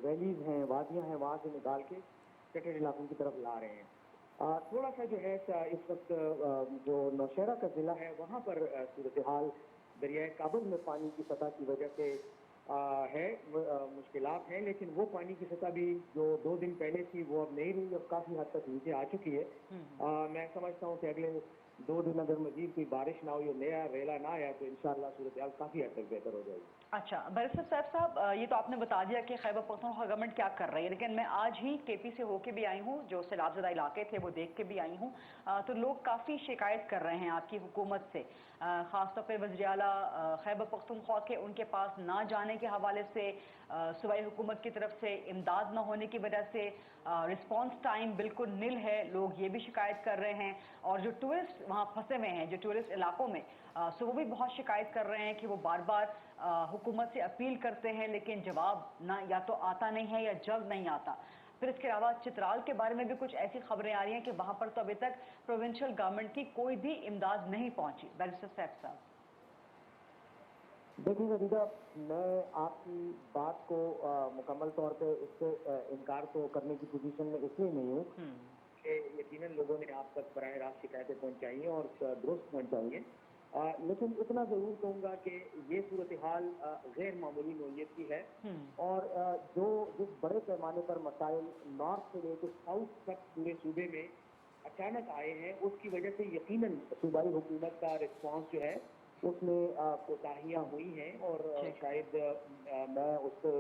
वैलीज हैं, वादियाँ हैं, वहाँ से निकाल के कटेड इलाकों की तरफ ला रहे हैं। थोड़ा सा जो है इस वक्त जो नौशहरा का ज़िला है वहाँ पर सूरत हाल दरियाए काबुल में पानी की सतह की वजह से है, मुश्किलात हैं, लेकिन वो पानी की सतह भी जो 2 दिन पहले थी वो अब नहीं रही, अब काफ़ी हद तक नीचे आ चुकी है। मैं समझता हूँ कि अगले 2 दिन अगर मजीद कोई बारिश ना हो या नया रेला ना आया तो इंशाअल्लाह सूरत हाल काफ़ी हद तक बेहतर हो जाएगी। अच्छा बैरिस्टर सैफ साहब, ये तो आपने बता दिया कि खैबर पख्तूनख्वा गवर्नमेंट क्या कर रही है, लेकिन मैं आज ही केपी से होके भी आई हूँ, जो सैलाबज़दा इलाके थे वो देख के भी आई हूँ। तो लोग काफ़ी शिकायत कर रहे हैं आपकी हुकूमत से, ख़ासतौर पर वज़ीर आला खैबर पख्तूनख्वा के उनके पास ना जाने के हवाले से, सूबाई हुकूमत की तरफ से इमदाद न होने की वजह से रिस्पॉन्स टाइम बिल्कुल नील है, लोग ये भी शिकायत कर रहे हैं। और जो टूरिस्ट वहाँ फंसे हुए हैं, जो टूरिस्ट इलाकों में, सो वो भी बहुत शिकायत कर रहे हैं कि वो बार बार हुकूमत से अपील करते हैं लेकिन जवाब ना या तो आता नहीं है या जल्द नहीं आता। फिर इसके अलावा चित्राल के बारे में भी कुछ ऐसी खबरें आ रही हैं कि वहाँ पर तो अभी तक प्रोविंशियल गवर्नमेंट की कोई भी इमदाद नहीं पहुँची। बैरिस्टर सैफ साहब, देखिए वरीदा, मैं आपकी बात को मुकम्मल तौर पे इससे इनकार तो करने की पोजीशन में इसलिए नहीं हूँ कि यकीनन लोगों ने आप तक बराह रास्त शिकायतें पहुँचाई हैं और दुरुस्त पहुँचाई हैं, लेकिन इतना ज़रूर कहूँगा कि ये सूरत हाल गैर मामूली नौइयत की है और जिस बड़े पैमाने पर मसाइल नॉर्थ से लेकर साउथ तक पूरे सूबे में अचानक आए हैं, उसकी वजह से यकीनन सूबाई हुकूमत का रिस्पॉन्स जो है उसमें कोताहियाँ हुई हैं और शायद मैं उससे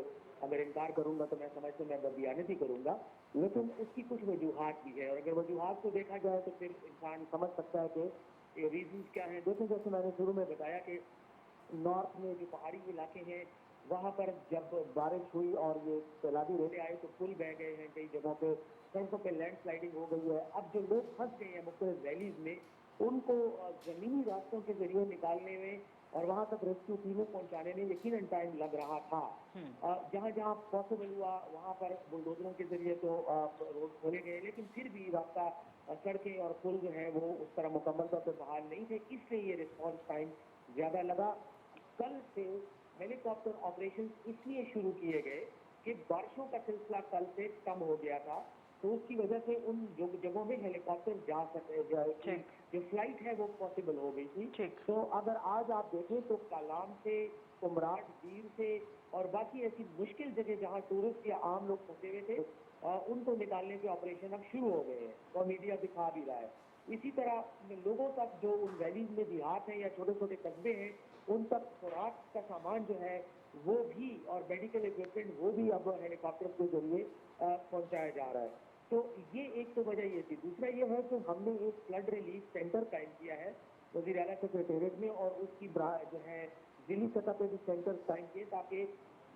अगर इनकार करूंगा तो मैं समझता मैं बदयानती करूंगा, लेकिन उसकी कुछ वजूहात भी है और अगर वजूहात को देखा जाए तो फिर इंसान समझ सकता है कि ये रीजंस क्या हैं। देखिए जैसे मैंने शुरू में बताया कि नॉर्थ में जो पहाड़ी इलाके हैं वहाँ पर जब बारिश हुई और ये सैलाबी रेले आए तो पुल बह गए हैं, कई जगहों पे सड़कों पे लैंडस्लाइडिंग हो गई है। अब जो लोग फंस गए हैं मुख्तलिफ वैलीज में उनको ज़मीनी रास्तों के जरिए निकालने में और वहाँ तक रेस्क्यू टीमें पहुँचाने में यकीनन टाइम लग रहा था। जहाँ जहाँ पॉसिबल हुआ वहाँ पर बुलडोजरों के जरिए तो रोड खोले गए, लेकिन फिर भी रास्ता सड़कें और पुल जो है वो उस तरह मुकम्मल तौर पर बहाल नहीं थे, इसलिए ये रिस्पॉन्स टाइम ज़्यादा लगा। कल से हेलीकॉप्टर ऑपरेशन इसलिए शुरू किए गए कि बारिशों का सिलसिला कल से कम हो गया था, तो उसकी वजह से उन जगहों में हेलीकॉप्टर जा सके, जो फ्लाइट है वो पॉसिबल हो गई थी। तो अगर आज आप देखें तो कालाम से, कुमराट बीर से और बाकी ऐसी मुश्किल जगह जहाँ टूरिस्ट या आम लोग फंसे हुए थे उनको निकालने के ऑपरेशन अब शुरू हो गए हैं और मीडिया दिखा भी रहा है। इसी तरह लोगों तक जो उन वैलीज में देहात हैं या छोटे छोटे कस्बे हैं उन तक खुराक का सामान जो है वो भी और मेडिकल इक्विपमेंट वो भी अब हेलीकॉप्टर के जरिए पहुंचाया जा रहा है। तो ये एक तो वजह ये थी। दूसरा ये है कि हमने एक फ्लड रिलीफ सेंटर कायम किया है वज़ीर आला सेक्रेटेरिएट में और उसकी जो है जिली सतह पे भी सेंटर कायम किए ताकि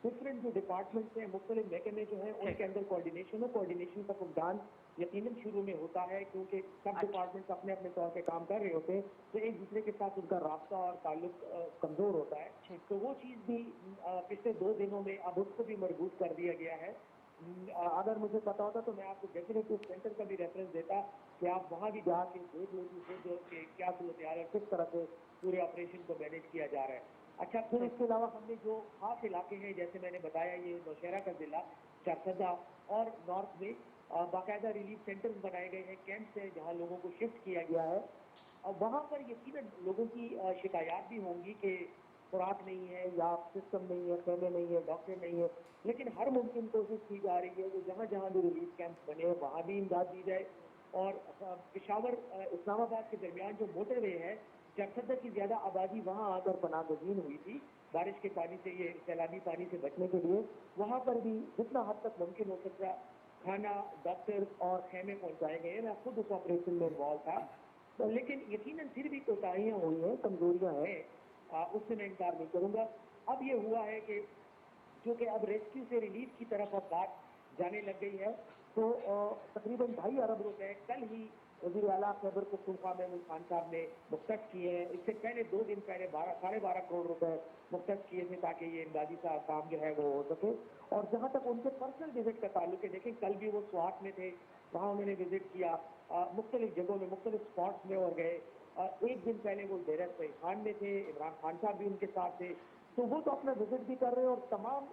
डिफरेंट जो डिपार्टमेंट्स हैं मुख्तलिफ महकमे जो हैं उनके अंदर कोऑर्डिनेशन हो। कोऑर्डिनेशन का फुकदान यकीनन शुरू में होता है क्योंकि सब डिपार्टमेंट्स अपने अपने तौर पे काम कर रहे होते हैं, तो एक दूसरे के साथ उनका रास्ता और ताल्लुक कमजोर होता है। तो वो चीज़ भी पिछले 2 दिनों में अब उसको भी मजबूत कर दिया गया है। अगर मुझे पता होता तो मैं आपको डेफिनेटली सेंटर का भी रेफरेंस देता कि आप वहाँ भी जाके देख लेती जो कि क्या सूरत हाल है, किस तरह से पूरे ऑपरेशन को मैनेज किया जा रहा है। अच्छा, फिर इसके अलावा हमने जो खास इलाके हैं जैसे मैंने बताया ये नौशहरा का जिला, चारसदा और नॉर्थ में बाकायदा रिलीफ सेंटर्स बनाए गए हैं, कैंप्स हैं जहाँ लोगों को शिफ्ट किया गया है। और वहाँ पर यकीनन लोगों की शिकायत भी होंगी कि खुराक नहीं है या सिस्टम नहीं है, खेमे नहीं है, डॉक्टर नहीं है, लेकिन हर मुमकिन कोशिश की जा रही है कि जहाँ जहाँ भी रिलीफ कैंप बने हैं वहाँ भी इमदाद दी जाए। और पेशावर इस्लामाबाद के दरमियान जो मोटरवे है, चारसदा की ज़्यादा आबादी वहाँ आकर पनाह गज़ीन हुई थी बारिश के पानी से, ये सैलाबी पानी से बचने के लिए। वहाँ पर भी जितना हद तक मुमकिन हो सकता खाना, डॉक्टर और खेमे पहुँचाए गए। मैं खुद उस ऑपरेशन में इन्वॉल्व था, तो लेकिन यकीनन फिर भी कोताहियाँ हुई हैं, कमजोरियाँ हैं, उससे मैं इनकार नहीं करूँगा। अब ये हुआ है कि क्योंकि अब रेस्क्यू से रिलीफ की तरफ अब बात जाने लग गई है, तो तकरीबन 2.5 अरब रुपए कल ही वज़ीर आला खैबर पख्तूनख्वा महमूद खान साहब ने मुख्तस किए हैं। इससे पहले 2 दिन पहले 12.5 करोड़ रुपए मुख्तस किए थे ताकि ये इमदादी सा काम जो है वो हो सके। और जहाँ तक उनके पर्सनल विजिट का ताल्लुक है, देखें कल भी वो स्वात में थे, वहाँ उन्होंने विजिट किया, मुख्तलिफ जगहों में मुख्तलिफ स्पॉट्स में और गए। 1 दिन पहले वो डेरा सईद खान में थे, इमरान खान साहब भी उनके साथ थे, तो वो तो अपना विजिट भी कर रहे हैं। और तमाम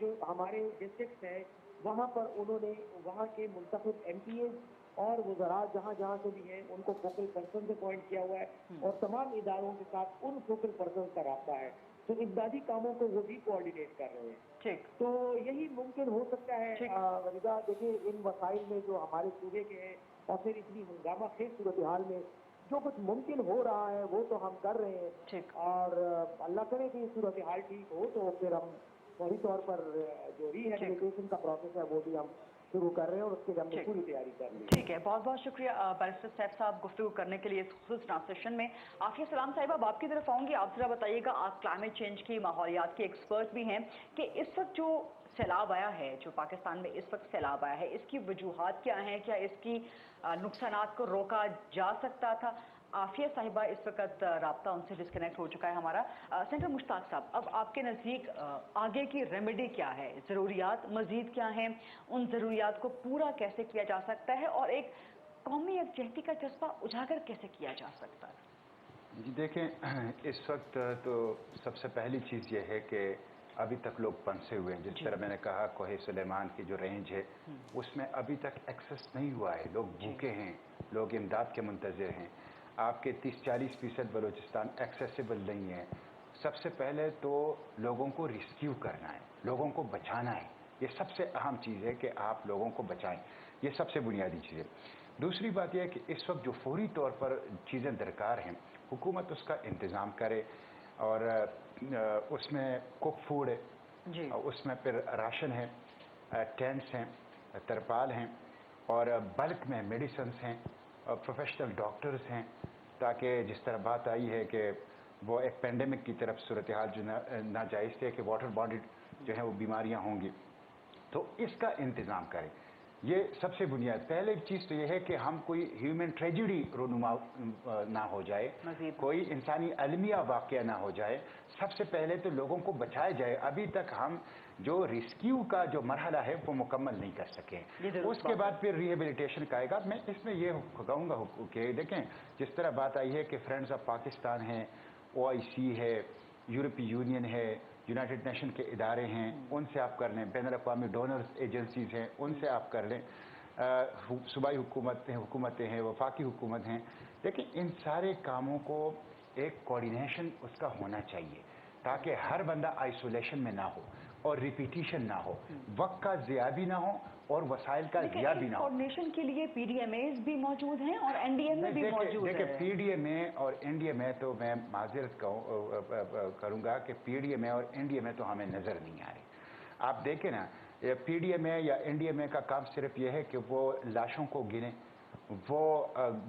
जो हमारे डिस्ट्रिक्ट हैं वहाँ पर उन्होंने वहाँ के मुंतखब MPAs और वज़रा जहाँ जहाँ से भी हैं उनको फोकल पर्सन से अपॉइंट किया हुआ है और तमाम इदारों के साथ उन फोकल पर्सन का रास्ता है, तो इमदादी कामों को वो भी कोऑर्डिनेट कर रहे हैं। ठीक, तो यही मुमकिन हो सकता है। वरीदा, देखिए इन वसाइल में जो हमारे सूबे के हैं और फिर इतनी हंगामा खेज सूरत हाल में जो कुछ मुमकिन हो रहा है वो तो हम कर रहे हैं। ठीक, और अल्लाह करे कि सूरत हाल ठीक हो तो फिर हम फौरी तौर पर जो रिहेबिलिटेशन का प्रोसेस है वो भी हम शुरू कर रहे हैं और उसके लिए हमने पूरी तैयारी कर ली। ठीक है, बहुत बहुत शुक्रिया बैरिस्टर सैफ साहब गुफ्तगू करने के लिए इस खुसूस ट्रांसलेशन में। आफिया सलाम साहिबा, अब आपकी तरफ आऊँगी। आप जरा बताइएगा, आप क्लाइमेट चेंज की, माहौलियात की एक्सपर्ट भी हैं, कि इस वक्त जो सैलाब आया है, जो पाकिस्तान में इस वक्त सैलाब आया है, इसकी वजूहात क्या हैं? क्या इसकी नुकसानात को रोका जा सकता था? आफिया साहिबा इस वक्त राब्ता उनसे डिस्कनेक्ट हो चुका है हमारा। सेंटर मुश्ताक साहब, अब आपके नज़दीक आगे की रेमेडी क्या है? ज़रूरियात मज़ीद क्या हैं? उन ज़रूरियात को पूरा कैसे किया जा सकता है और एक कौमी यकजहती का जज्बा उजागर कैसे किया जा सकता है? जी देखें, इस वक्त तो सबसे पहली चीज़ ये है कि अभी तक लोग फंसे हुए हैं। जिस तरह मैंने कहा, कोहे सुलेमान की जो रेंज है उसमें अभी तक एक्सेस नहीं हुआ है। लोग भूखे हैं, लोग इमदाद के मुंतज़िर हैं। आपके 30-40% बलूचिस्तान एक्सेसिबल नहीं है। सबसे पहले तो लोगों को रिस्क्यू करना है, लोगों को बचाना है। ये सबसे अहम चीज़ है कि आप लोगों को बचाएं। ये सबसे बुनियादी चीज़ है। दूसरी बात यह है कि इस वक्त जो फौरी तौर पर चीज़ें दरकार हैं, हुकूमत उसका इंतज़ाम करे। और उसमें कुक फूड है जी, उसमें फिर राशन है, टेंट्स हैं, तरपाल हैं, और बल्क में मेडिसिन्स हैं, और प्रोफेशनल डॉक्टर्स हैं, ताकि जिस तरह बात आई है कि वो एक पेंडेमिक की तरफ सूरत हाल जो नाजायज़ थे कि वाटर बॉडीड जो है वो बीमारियां होंगी, तो इसका इंतज़ाम करें। ये सबसे बुनियाद पहले चीज़ तो ये है कि हम कोई ह्यूमन ट्रेजिडी रोनुमा ना हो जाए, कोई इंसानी अलमिया वाक़या ना हो जाए। सबसे पहले तो लोगों को बचाया जाए। अभी तक हम जो रिस्क्यू का जो मरहला है वो मुकम्मल नहीं कर सके। उसके बाद फिर रिहेबिलिटेशन का आएगा। मैं इसमें ये कहूँगा कि देखें, जिस तरह बात आई है कि फ्रेंड्स ऑफ पाकिस्तान हैं, OIC है, यूरोपीय यूनियन है, यूनाइटेड नेशन के इदारे हैं, उनसे आप कर लें, बैनुल-अक़वामी डोनर्स एजेंसीज़ हैं, उनसे आप कर लें, सूबाई हुकूमतें हैं, वफाकी हुकूमत हैं। लेकिन इन सारे कामों को एक कोऑर्डिनेशन उसका होना चाहिए, ताकि हर बंदा आइसोलेशन में ना हो और रिपीटिशन ना हो, वक्त का ज़िया भी ना हो और वसाइल का ज़िया भी ना हो। कोऑर्डिनेशन के लिए PDMAs भी मौजूद हैं और NDMA भी मौजूद है। देखिए, PDMA और NDMA तो मैं माजरत करूँगा कि PDMA और NDMA तो हमें नज़र नहीं आ रहे। आप देखें ना, PDMA या NDMA का काम सिर्फ ये है कि वो लाशों को गिने, वो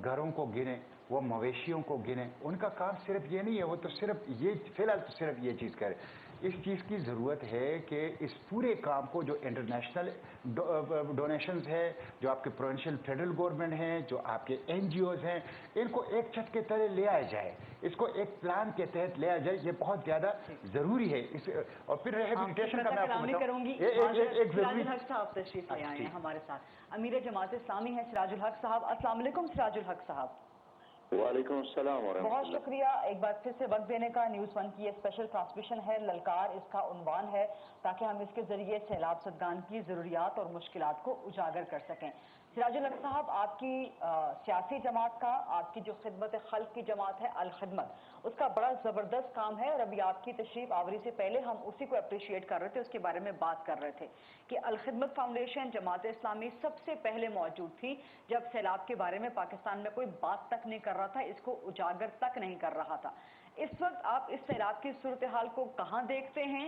घरों को गिने, वो मवेशियों को गिने। उनका काम सिर्फ ये नहीं है, वो तो सिर्फ ये फिलहाल तो सिर्फ ये चीज़ करे। इस चीज़ की ज़रूरत है कि इस पूरे काम को जो इंटरनेशनल डोनेशंस है, जो आपके प्रोविंशियल फेडरल गवर्नमेंट हैं, जो आपके NGOs हैं, इनको एक छत के तले ले आया जाए, इसको एक प्लान के तहत ले आया जाए। ये बहुत ज़्यादा ज़रूरी है। इस और फिर रिहेबिलिटेशन का मैं आपको बताऊंगी। एक सिराजुल हक साहब तशरीफ ले आए हैं हमारे साथ। अमीर जमात इस्लामी है सिराजुल हक साहब। अस्सलाम वालेकुम सिराजुल हक साहब। वालेकुम सलाम। बहुत शुक्रिया एक बार फिर से वक्त देने का। न्यूज़ 1 की ये स्पेशल ट्रांसमिशन है, ललकार इसका उन्वान है, ताकि हम इसके जरिए सैलाब ज़दगान की ज़रूरियात और मुश्किलात को उजागर कर सकें। सिराजुल हक साहब, आपकी सियासी जमात का, आपकी जो खिदमत खल्क की जमात है अल खिदमत, उसका बड़ा ज़बरदस्त काम है। और अभी आपकी तशरीफ आवरी से पहले हम उसी को अप्रिशिएट कर रहे थे, उसके बारे में बात कर रहे थे कि अल खिदमत फाउंडेशन जमात इस्लामी सबसे पहले मौजूद थी जब सैलाब के बारे में पाकिस्तान में कोई बात तक नहीं कर रहा था, इसको उजागर तक नहीं कर रहा था। इस वक्त आप इस सैलाब की सूरत हाल को कहाँ देखते हैं,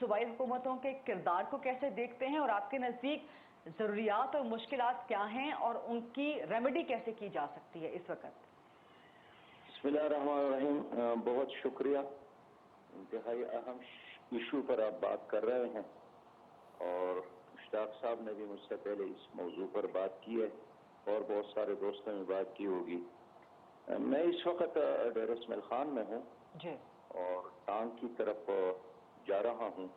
सूबाई हुकूमतों के किरदार को कैसे देखते हैं, और आपके नज़दीक ज़रूरियात और मुश्किलात क्या हैं और उनकी रेमेडी कैसे की जा सकती है इस वक्त? बिस्मिल्लाहिर्रहमानिर्रहीम। बहुत शुक्रिया। इंतहाई अहम इशू पर आप बात कर रहे हैं और मुश्ताक साहब ने भी मुझसे पहले इस मौजू पर बात की है और बहुत सारे दोस्तों ने बात की होगी। मैं इस वक्त डेर इस्माइल खान में हूँ और टांग की तरफ जा रहा हूँ।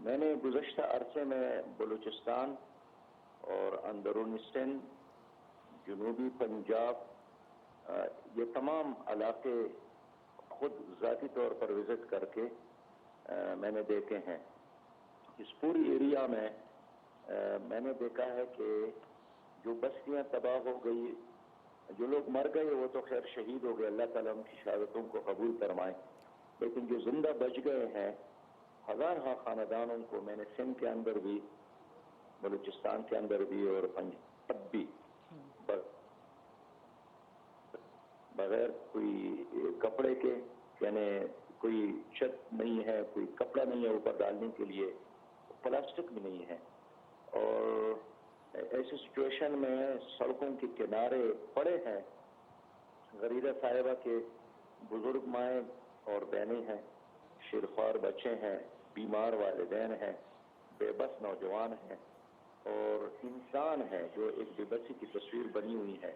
मैंने गुज़श्ता अरसे में बलूचिस्तान और अंदरूनी सिंध, जनूबी पंजाब, ये तमाम इलाके खुद ज़ाती तौर पर विज़िट करके मैंने देखे हैं। इस पूरी एरिया में मैंने देखा है कि जो बस्तियां तबाह हो गई, जो लोग मर गए वो तो खैर शहीद हो गए, अल्लाह ताला उनकी शहादतों को कबूल फरमाए, लेकिन जो जिंदा बच गए हैं हजार खानदानों को मैंने सिंध के अंदर भी, बलूचिस्तान के अंदर भी और पंजाब भी बगैर कोई कपड़े के, यानी कोई छत नहीं है, कोई कपड़ा नहीं है ऊपर डालने के लिए, प्लास्टिक भी नहीं है। और ऐसी सिचुएशन में सड़कों के किनारे पड़े हैं। गरीदा साहिबा के बुजुर्ग माएँ और बहनें हैं, शिरख्वार बच्चे हैं, बीमार वालिदैन हैं, बेबस नौजवान हैं और इंसान है जो एक बेबसी की तस्वीर बनी हुई है।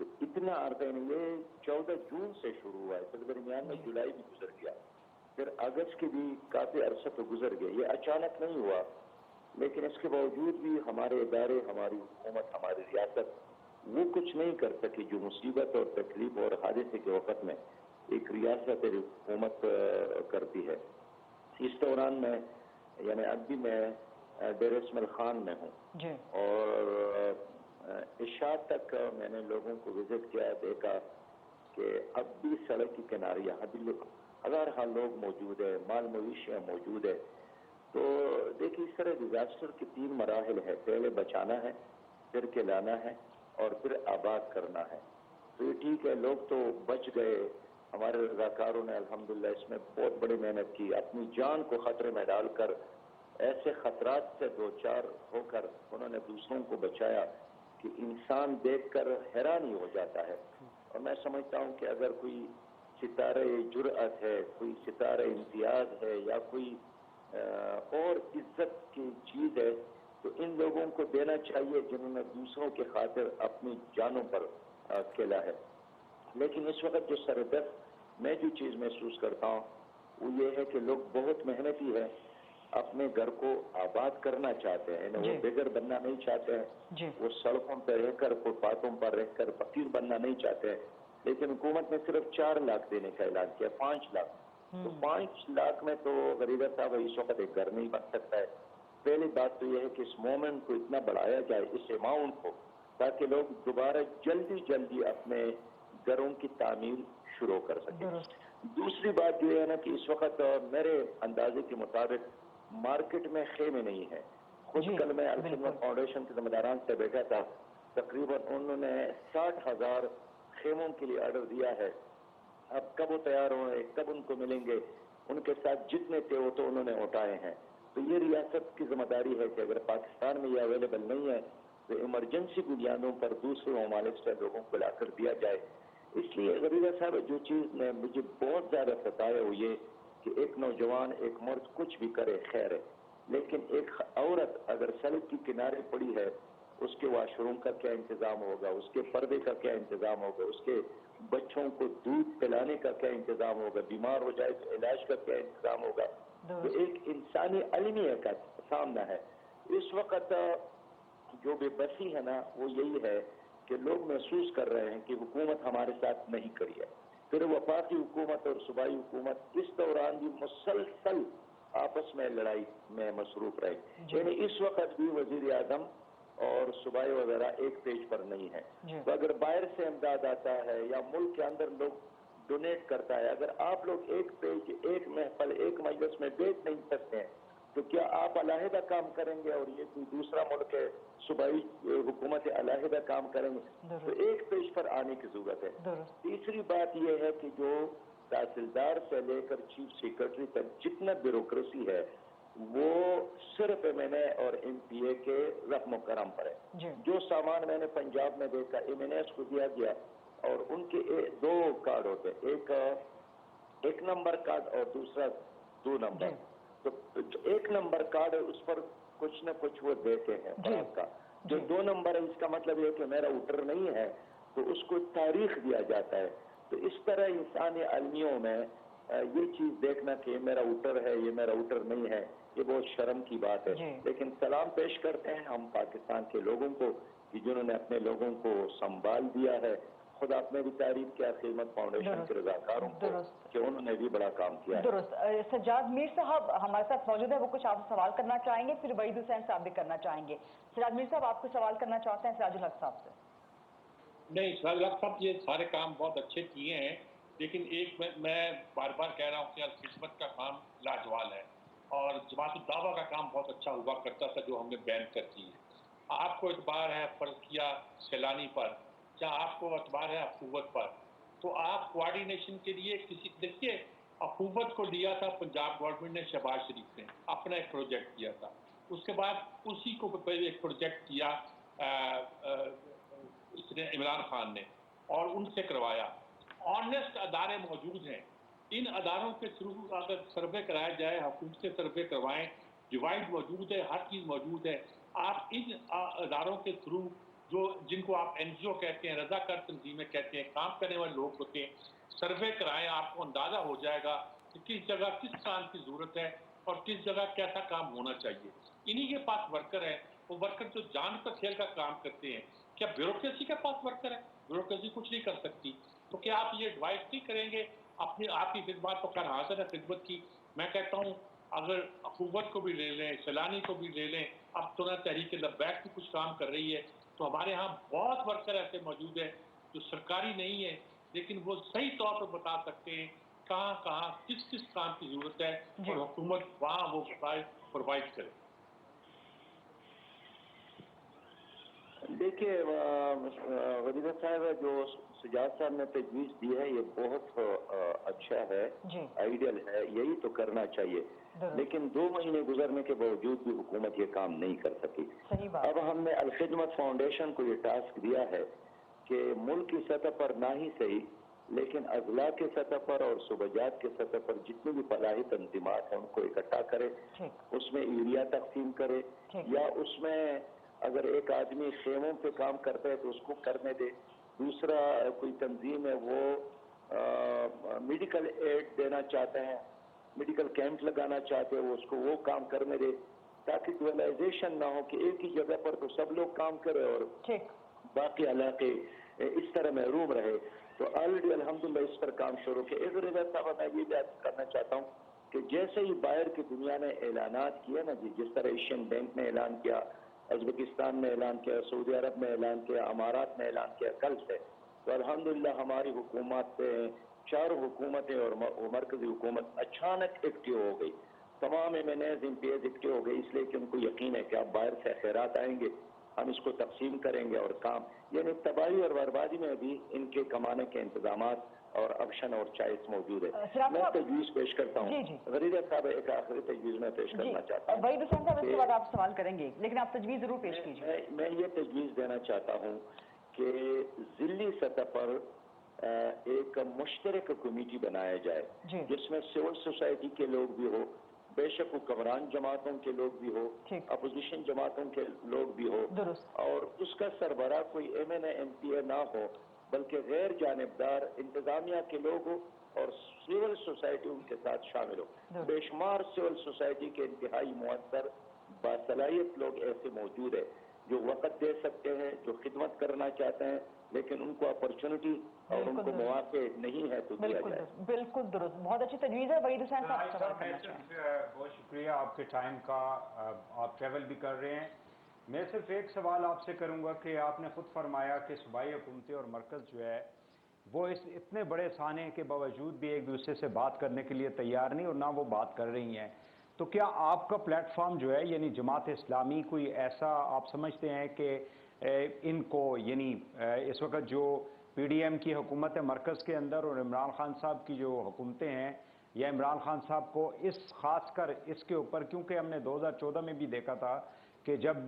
तो इतना अर्थ है, ये 14 जून से शुरू हुआ है, फिर दरमियान में जुलाई भी गुजर गया, फिर अगस्त के भी काफी अरसा तो गुजर गया। ये अचानक नहीं हुआ, लेकिन इसके बावजूद भी हमारे इदारे, हमारी हुकूमत, हमारी रियासत वो कुछ नहीं कर सकी जो मुसीबत और तकलीफ और हादसे के वक़्त में एक रियासत हुकूमत करती है। इस दौरान में यानी अब भी मैं डेर इस्माइल खान में हूँ और इशा तक मैंने लोगों को विजिट किया, देखा कि अब भी सड़क के किनारे यहाँ भी हज़ार लोग मौजूद है, माल मवेशियाँ मौजूद है। तो देखिए इस तरह डिजास्टर के 3 मराहल है, पहले बचाना है, फिर खिलाना है और फिर आबाद करना है। तो ये ठीक है, लोग तो बच गए, हमारे रज़ाकारों ने अल्हम्दुलिल्लाह इसमें बहुत बड़ी मेहनत की, अपनी जान को खतरे में डालकर ऐसे खतरात से दो चार होकर उन्होंने दूसरों को बचाया कि इंसान देखकर हैरान ही हो जाता है। और मैं समझता हूँ कि अगर कोई सितारे जुर्अत है, कोई सितारे इम्तियाज है या कोई और इज्जत की चीज है तो इन लोगों को देना चाहिए जिन्होंने दूसरों के खातिर अपनी जानों पर खेला है। लेकिन इस वक्त जो सरदस्त मैं जो चीज महसूस करता हूँ वो ये है कि लोग बहुत मेहनती है, अपने घर को आबाद करना चाहते हैं, वो बेघर बनना नहीं चाहते हैं, वो सड़कों पर रहकर फुटपाथों पर रहकर फकीर बनना नहीं चाहते हैं। लेकिन हुकूमत ने सिर्फ 4 लाख देने का ऐलान किया, 5 लाख। तो 5 लाख में तो गरीबा साहब इस वक्त एक घर नहीं बन सकता है। पहली बात तो यह है कि इस मोमेंट को इतना बढ़ाया जाए, इस अमाउंट को, ताकि लोग दोबारा जल्दी जल्दी अपने घरों की तामीर शुरू कर सकें। दूसरी बात ये है ना कि इस वक्त मेरे अंदाजे के मुताबिक मार्केट में खेमे नहीं है। खुद कल मैं अल-खिदमत फाउंडेशन के जिम्मेदारान से बैठा था, तकरीबन उन्होंने 60,000 खेमों के लिए ऑर्डर दिया है। अब कब वो तैयार हो रहे, कब उनको मिलेंगे, उनके साथ जितने थे वो तो उन्होंने उठाए हैं। तो ये रियासत की जिम्मेदारी है कि अगर पाकिस्तान में ये अवेलेबल नहीं है तो इमरजेंसी बुनियादों पर दूसरे ममालिक से लोगों को लाकर दिया जाए। इसलिए गरीबा साहब जो चीज़ ने मुझे बहुत ज़्यादा सताया वो ये कि एक नौजवान एक मर्द कुछ भी करे खैर है, लेकिन एक औरत अगर सड़क के किनारे पड़ी है उसके वाशरूम का क्या इंतजाम होगा, उसके पर्दे का क्या इंतजाम होगा, उसके बच्चों को दूध पिलाने का क्या इंतजाम होगा, बीमार हो जाए तो इलाज का क्या इंतजाम होगा। तो एक इंसानी अलमिया का सामना है। इस वक्त जो बेबसी है ना वो यही है कि लोग महसूस कर रहे हैं कि हुकूमत हमारे साथ नहीं करी है। फिर वफाकी हुकूमत और सूबाई हुकूमत इस दौरान भी मुसलसल आपस में लड़ाई में मसरूफ रहे। यानी इस वक्त भी वजीर आजम और सूबाई वगैरह एक पेज पर नहीं है। तो अगर बाहर से इमदाद आता है या मुल्क के अंदर लोग डोनेट करता है, अगर आप लोग एक पेज, एक महफल, एक मजलिस में बैठ नहीं सकते हैं तो क्या आप अलहदा काम करेंगे और ये कोई दूसरा मुल्क है सूबाई हुकूमत अलहदा काम करेंगे? तो एक पेज पर आने की जरूरत है। तीसरी बात यह है कि जो तहसीलदार से लेकर चीफ सेक्रेटरी तक जितना ब्यूरोक्रेसी है वो सिर्फ MNA और MPA के रकम करम पर है। जो सामान मैंने पंजाब में देखा MNAs को दिया गया और उनके 2 कार्ड होते हैं, एक नंबर कार्ड और दूसरा 2 नंबर। तो 1 नंबर कार्ड है उस पर कुछ न कुछ वो देते हैं का। जो 2 नंबर है इसका मतलब ये कि मेरा वोटर नहीं है तो उसको तारीख दिया जाता है। तो इस तरह इंसानी अलमियों में ये चीज देखना कि मेरा वोटर है, ये मेरा वोटर नहीं है, ये बहुत शर्म की बात है। लेकिन सलाम पेश करते हैं हम पाकिस्तान के लोगों को कि जिन्होंने अपने लोगों को संभाल दिया है। खुद आपने भी तारीफ किया खिदमत फाउंडेशन के रज़ाकारों को कि उन्होंने भी बड़ा काम किया। दुरुस्त। सज्जाद मीर साहब हमारे साथ मौजूद है, वो कुछ आपसे सवाल करना चाहेंगे, फिर वहीद हुसैन साहब भी करना चाहेंगे। सज्जाद मीर साहब आपको सवाल करना चाहते हैं सिराजुल हक साहब से? नहीं, सिराजुल हक साहब ये सारे काम बहुत अच्छे किए हैं, लेकिन एक मैं बार बार कह रहा हूँ कि खिदमत का काम लाजवाब है और जमात दावा का काम बहुत अच्छा हुआ करता था जो हमने बैन कर दी है। आपको एतबार है फर्जिया सैलानी पर, क्या आपको एतबार है अखूवत पर, तो आप कोऑर्डिनेशन के लिए किसी, देखिए अखूवत को लिया था पंजाब गवर्नमेंट ने, शहबाज शरीफ ने अपना एक प्रोजेक्ट किया था, उसके बाद उसी को एक प्रोजेक्ट किया इसने इमरान खान ने और उनसे करवाया। ऑनेस्ट अदारे मौजूद हैं, इन अदारों के थ्रू अगर सर्वे कराया जाए, हुकूमत से सर्वे करवाएं, डिवाइड मौजूद है, हर चीज़ मौजूद है। आप इन अदारों के थ्रू जो जिनको आप NGO कहते हैं, रज़ाकार तंजीमें कहते हैं, काम करने वाले लोग होते हैं, सर्वे कराएं, आपको अंदाज़ा हो जाएगा कि किस जगह किस काम की ज़रूरत है और किस जगह कैसा काम होना चाहिए। इन्हीं के पास वर्कर है, वो वर्कर जो जान पर खेल का काम करते हैं। क्या ब्यूरोक्रेसी के पास वर्कर है? ब्यूरोक्रेसी कुछ नहीं कर सकती। तो क्या आप ये एडवाइस नहीं करेंगे अपनी आपकी खिदमत तो कर हासिल है खिदमत की? मैं कहता हूँ अगर हुकूमत को भी ले लें, सैलानी को भी ले लें, अब तो ना तहरीक लब्बैक भी कुछ काम कर रही है, तो हमारे यहाँ बहुत वर्कर ऐसे मौजूद है जो सरकारी नहीं है लेकिन वो सही तौर पर बता सकते हैं कहाँ कहाँ किस किस काम की जरूरत है और हुकूमत वहाँ वो प्रोवाइड करे। देखिए गरीदा साहब, जो सुजात साहब ने तजवीज़ दी है ये बहुत अच्छा है, आइडियल है, यही तो करना चाहिए। लेकिन 2 महीने गुजरने के बावजूद भी हुकूमत ये काम नहीं कर सकी। अब हमने अल खिदमत फाउंडेशन को ये टास्क दिया है कि मुल्क की सतह पर ना ही सही लेकिन अजला के सतह पर और सूबाजात के सतह पर जितने भी फलाही तंजीमात हैं उनको इकट्ठा करे, उसमें यूरिया तकसीम करे, या उसमें अगर एक आदमी खेमों पे काम करता है तो उसको करने दे, दूसरा कोई तंजीम है वो मेडिकल एड देना चाहते हैं, मेडिकल कैंप लगाना चाहते हैं, वो उसको वो काम करने दे, ताकि ग्लोबलाइजेशन ना हो कि एक ही जगह पर तो सब लोग काम करें और बाकी इलाके इस तरह महरूम रहे। तो ऑलरेडी अल्हम्दुलिल्लाह इस पर काम शुरू किया। एक रिजा साहब मैं ये बात करना चाहता हूँ कि जैसे ही बाहर की दुनिया ने ऐलानात किया ना जी, जिस तरह एशियन बैंक ने ऐलान किया, उज़्बेकिस्तान में ऐलान किया, सऊदी अरब में ऐलान किया, अमारात में ऐलान किया कल से, तो अल्हम्दुलिल्लाह हमारी हुकूमत 4 हुकूमतें और मरकजी हुकूमत अचानक एक्टिव हो गई, तमाम MNAs MPAs एक्टिव हो गई, इसलिए कि उनको यकीन है कि अब बाहर से खैरात आएंगे, हम इसको तकसीम करेंगे और काम यानी तबाही और बर्बादी में भी इनके कमाने के इंतजामात और ऑप्शन और चॉइस मौजूद है। मैं तजवीज़ पेश करता हूँ। गरीदा साहब एक आखिरी तजवीज़ में पेश करना चाहता हूँ। वहीद हुसैन साहब इसके बाद आप सवाल करेंगे लेकिन आप तजवीज़ जरूर पेश कीजिए। मैं ये तजवीज़ देना चाहता हूँ कि ज़िली सतह पर एक मुश्तरक कमेटी बनाया जाए जिसमें सिविल सोसाइटी के लोग भी हो, बेशक हुक्मरान जमातों के लोग भी हो, अपोजिशन जमातों के लोग भी हो, और उसका सरबराह कोई MNA MPA ना हो बल्कि गैर जानिबदार इंतजामिया के लोग हो और सिविल सोसाइटी उनके साथ शामिल हो। बेशुमार सिविल सोसाइटी के इंतहाई मुअत्तर बासलाहियत लोग ऐसे मौजूद है जो वक़्त दे सकते हैं, जो खिदमत करना चाहते हैं, लेकिन उनको अपॉर्चुनिटी और उनको मौके नहीं है तो दिया जाए। बिल्कुल दुरुस्त, बहुत अच्छी तजवीज़ है। वहीद हुसैन साहब सवाल करना चाहेंगे। बहुत शुक्रिया आपके टाइम का, आप ट्रैवल भी कर रहे हैं। मैं सिर्फ एक सवाल आपसे करूंगा कि आपने खुद फरमाया कि सूबाई हुकूमतें और मरकज़ जो है वो इस इतने बड़े साने के बावजूद भी एक दूसरे से बात करने के लिए तैयार नहीं और ना वो बात कर रही हैं, तो क्या आपका प्लेटफॉर्म जो है यानी जमात इस्लामी कोई ऐसा आप समझते हैं कि इनको यानी इस वक्त जो PDM की हुकूमत है मरकज़ के अंदर और इमरान खान साहब की जो हुकूमतें हैं, या इमरान खान साहब को इस खासकर इसके ऊपर, क्योंकि हमने 2014 में भी देखा था कि जब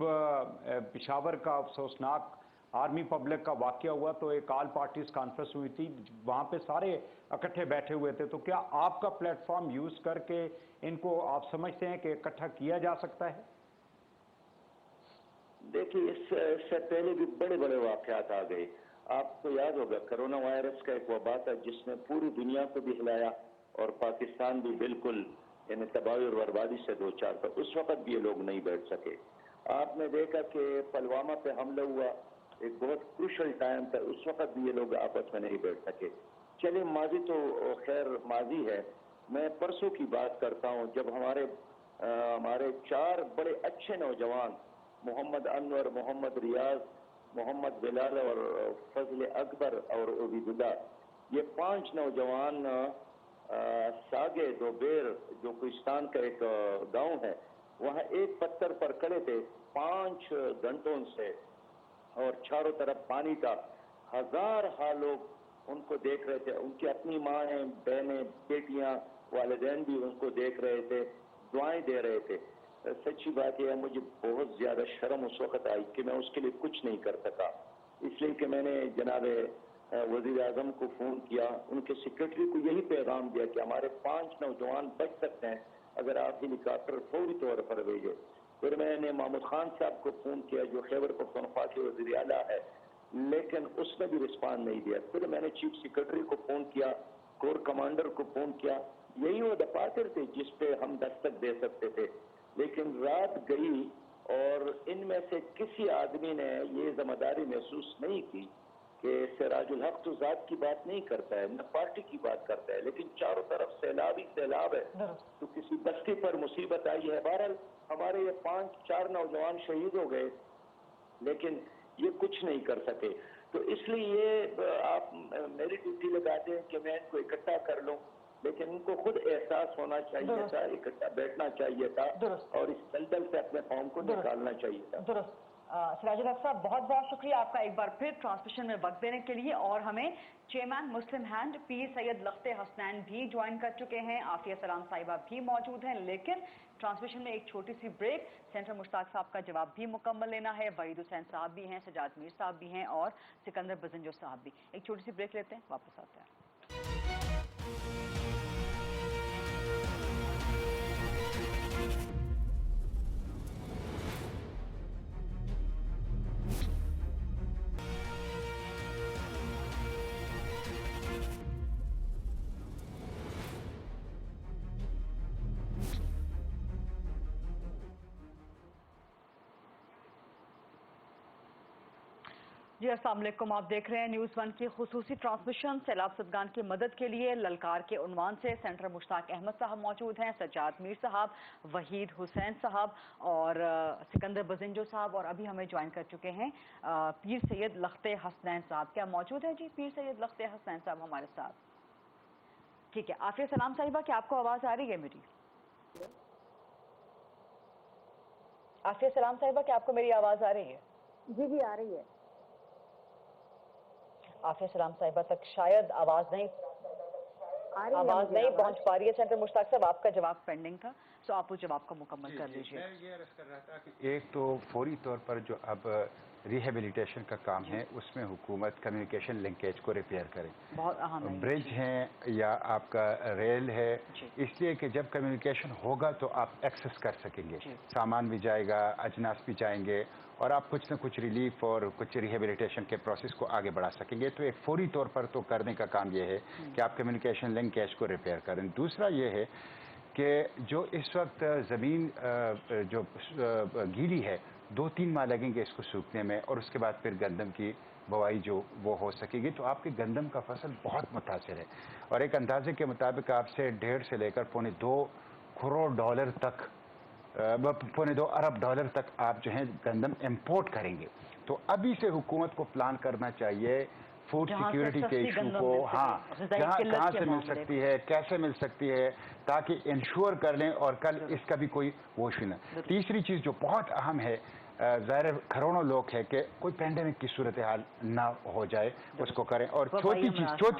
पेशावर का अफसोसनाक आर्मी पब्लिक का वाक़या हुआ तो एक ऑल पार्टीज कॉन्फ्रेंस हुई थी, वहाँ पे सारे इकट्ठे बैठे हुए थे, तो क्या आपका प्लेटफॉर्म यूज़ करके इनको आप समझते हैं कि इकट्ठा किया जा सकता है? देखिए इससे पहले भी बड़े बड़े वाक़यात आ गए। आपको याद होगा कोरोना वायरस का एक वबा था जिसने पूरी दुनिया को भी हिलाया और पाकिस्तान भी बिल्कुल यानी तबाही और बर्बादी से दो चार था। उस वक्त भी ये लोग नहीं बैठ सके। आपने देखा कि पुलवामा पे हमला हुआ, एक बहुत क्रूशल टाइम था, उस वक्त भी ये लोग आपस में नहीं बैठ सके। चलिए माजी तो खैर माजी है, मैं परसों की बात करता हूँ जब हमारे 4 बड़े अच्छे नौजवान मोहम्मद अनवर, मोहम्मद रियाज, मोहम्मद बिलाल और फजल अकबर और उबैदुल्लाह, ये 5 नौजवान सागे दोबेर जो कोहिस्तान का एक गांव है, वहाँ एक पत्थर पर खड़े थे 5 घंटों से और चारों तरफ पानी था। हजार लोग उनको देख रहे थे, उनकी अपनी माएँ, बहनें, बेटियां, वालिदैन भी उनको देख रहे थे, दुआएं दे रहे थे। सच्ची बात यह है मुझे बहुत ज्यादा शर्म उस वक्त आई कि मैं उसके लिए कुछ नहीं कर सका, इसलिए कि मैंने जनाब वजीर आजम को फोन किया, उनके सेक्रेटरी को यही पैगाम दिया कि हमारे 5 नौजवान बच सकते हैं अगर आप हेलीकॉप्टर फौरी तौर पर भेजे। फिर मैंने महमूद खान साहब को फोन किया जो खैबर पख्तूनख्वा के वज़ीर आला है, लेकिन उसने भी रिस्पॉन्ड नहीं दिया। फिर मैंने चीफ सेक्रेटरी को फोन किया, कोर कमांडर को फोन किया, यही वो दफातर थे जिस पे हम दस्तक दे सकते थे। लेकिन रात गई اور ان میں سے کسی آدمی نے یہ ذمہ داری محسوس نہیں کی کہ سراج الحق تو ذات کی بات نہیں کرتا ہے، نہ پارٹی کی بات کرتا ہے، لیکن چاروں طرف سیلاب ہی سیلاب ہے، تو کسی بستی پر مصیبت آئی ہے۔ بہرحال ہمارے یہ 5-4 نوجوان شہید ہو گئے، لیکن یہ کچھ نہیں کر سکے۔ تو اس لیے آپ میری ڈیوٹی لگاتے ہیں کہ میں ان کو اکٹھا کر لوں، لیکن ان کو خود احساس ہونا چاہیے تھا، اکٹھا بیٹھنا چاہیے تھا اور اس دلدل سے اپنے قوم کو نکالنا چاہیے تھا۔ درست۔ سراج الحق صاحب بہت بہت شکریہ آپ کا ایک بار پھر ٹرانسمیشن میں وقت دینے کے لیے، اور ہمیں چیئرمین مسلم ہینڈ پیر سید لخت حسنین بھی جوائن کر چکے ہیں، عافیہ سلام صاحبہ بھی موجود ہیں، لیکن ٹرانسمیشن میں ایک چھوٹی سی بریک، سینٹر مشتاق صاحب کا جواب بھی مکمل لینا ہے، وحید حسین صاحب بھی ہیں، سجاد میر صاحب بھی ہیں اور سکندر بزنجو صاحب بھی۔ ایک چھوٹی سی بریک لیتے ہیں، واپس آتے ہیں۔ جی السلام علیکم، آپ دیکھ رہے ہیں نیوز 1 کی خصوصی ٹرانسمیشن۔ سیلاب زدگان کی مدد کے لیے للکار کے عنوان سے سینٹر مشتاق احمد صاحب موجود ہیں، سجاد میر صاحب، وحید حسین صاحب اور سکندر بزنجو صاحب، اور ابھی ہمیں جوائن کر چکے ہیں پیر سید لخت حسنین صاحب۔ کیا موجود ہیں جی پیر سید لخت حسنین صاحب ہمارے ساتھ؟ ٹھیک ہے، عافیہ سلام صاحبہ، کیا آپ کو آواز آ رہی ہے میری؟ عافیہ سلام صاحبہ، کیا آپ کو میری آواز آ رہی ہے؟ جی جی آ رہی ہے۔ عافیہ سلام صاحبہ تک شاید آواز نہیں پہنچ پا رہی ہے۔ سینٹر مشتاق صاحب آپ کا جواب پینڈنگ تھا، تو آپ اس جواب کو مکمل کر لیجیے۔ میں یہ عرض کر رہا تھا کہ ایک تو فوری طور پر جو اب ریہیبلیٹیشن کا کام ہے اس میں حکومت کمیونیکیشن لنکیج کو ریپیئر کرے، بہت اہم ہے، برج ہیں یا آپ کا ریل ہے، اس لیے کہ جب کمیونیکیشن ہوگا تو آپ ایکسس کر سکیں گے، سامان بھی جائے گا، اجناس بھی جائیں گے، اور آپ کچھ نہ کچھ ریلیف اور کچھ ریہیبلیٹیشن کے پروسیس کو آگے بڑھا سکیں گے۔ تو ایک فوری طور پر تو کرنے کا کام یہ ہے کہ آپ کمیونیکیشن لنکیج کو ریپیئر کریں۔ دوسرا یہ ہے کہ جو اس وقت زمین جو گیلی ہے، 2-3 ماہ لگیں گے اس کو سوکھنے میں، اور اس کے بعد پھر گندم کی بوائی جو وہ ہو سکے گی، تو آپ کے گندم کا فصل بہت متاثر ہے، اور ایک اندازے کے مطابق آپ سے 1.5 سے لے کر $2.25 کروڑ تک، $2.25 ارب تک آپ جو ہیں گندم امپورٹ کریں گے۔ تو ابھی سے حکومت کو پلان کرنا چاہیے فوڈ سیکیورٹی کے ایشو کو، ہاں کہاں سے مل سکتی ہے، کیسے مل سکتی ہے، تاکہ انشور کر لیں اور کل اس کا بھی کوئی ووش نہ۔ تیسری چیز جو بہت اہم ہے، ظاہر کروڑوں لوگ ہے، کہ کوئی پینڈیمک کی صورتحال نہ ہو جائے، اس کو کریں۔ اور چوتھی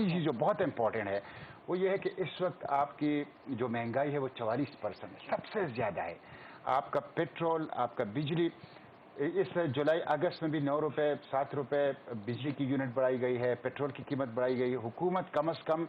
چیز جو بہت امپورٹنٹ ہے وہ یہ ہے کہ اس وقت آپ کی جو مہنگائی ہے وہ 44% سب سے زیادہ ہے۔ آپ کا پیٹرول، آپ کا بجلی، اس جولائی اگست میں بھی $9 $7 بجلی کی یونٹ بڑھائی گئی ہے، پیٹرول کی قیمت بڑھائی گئی ہے۔ حکومت کم از کم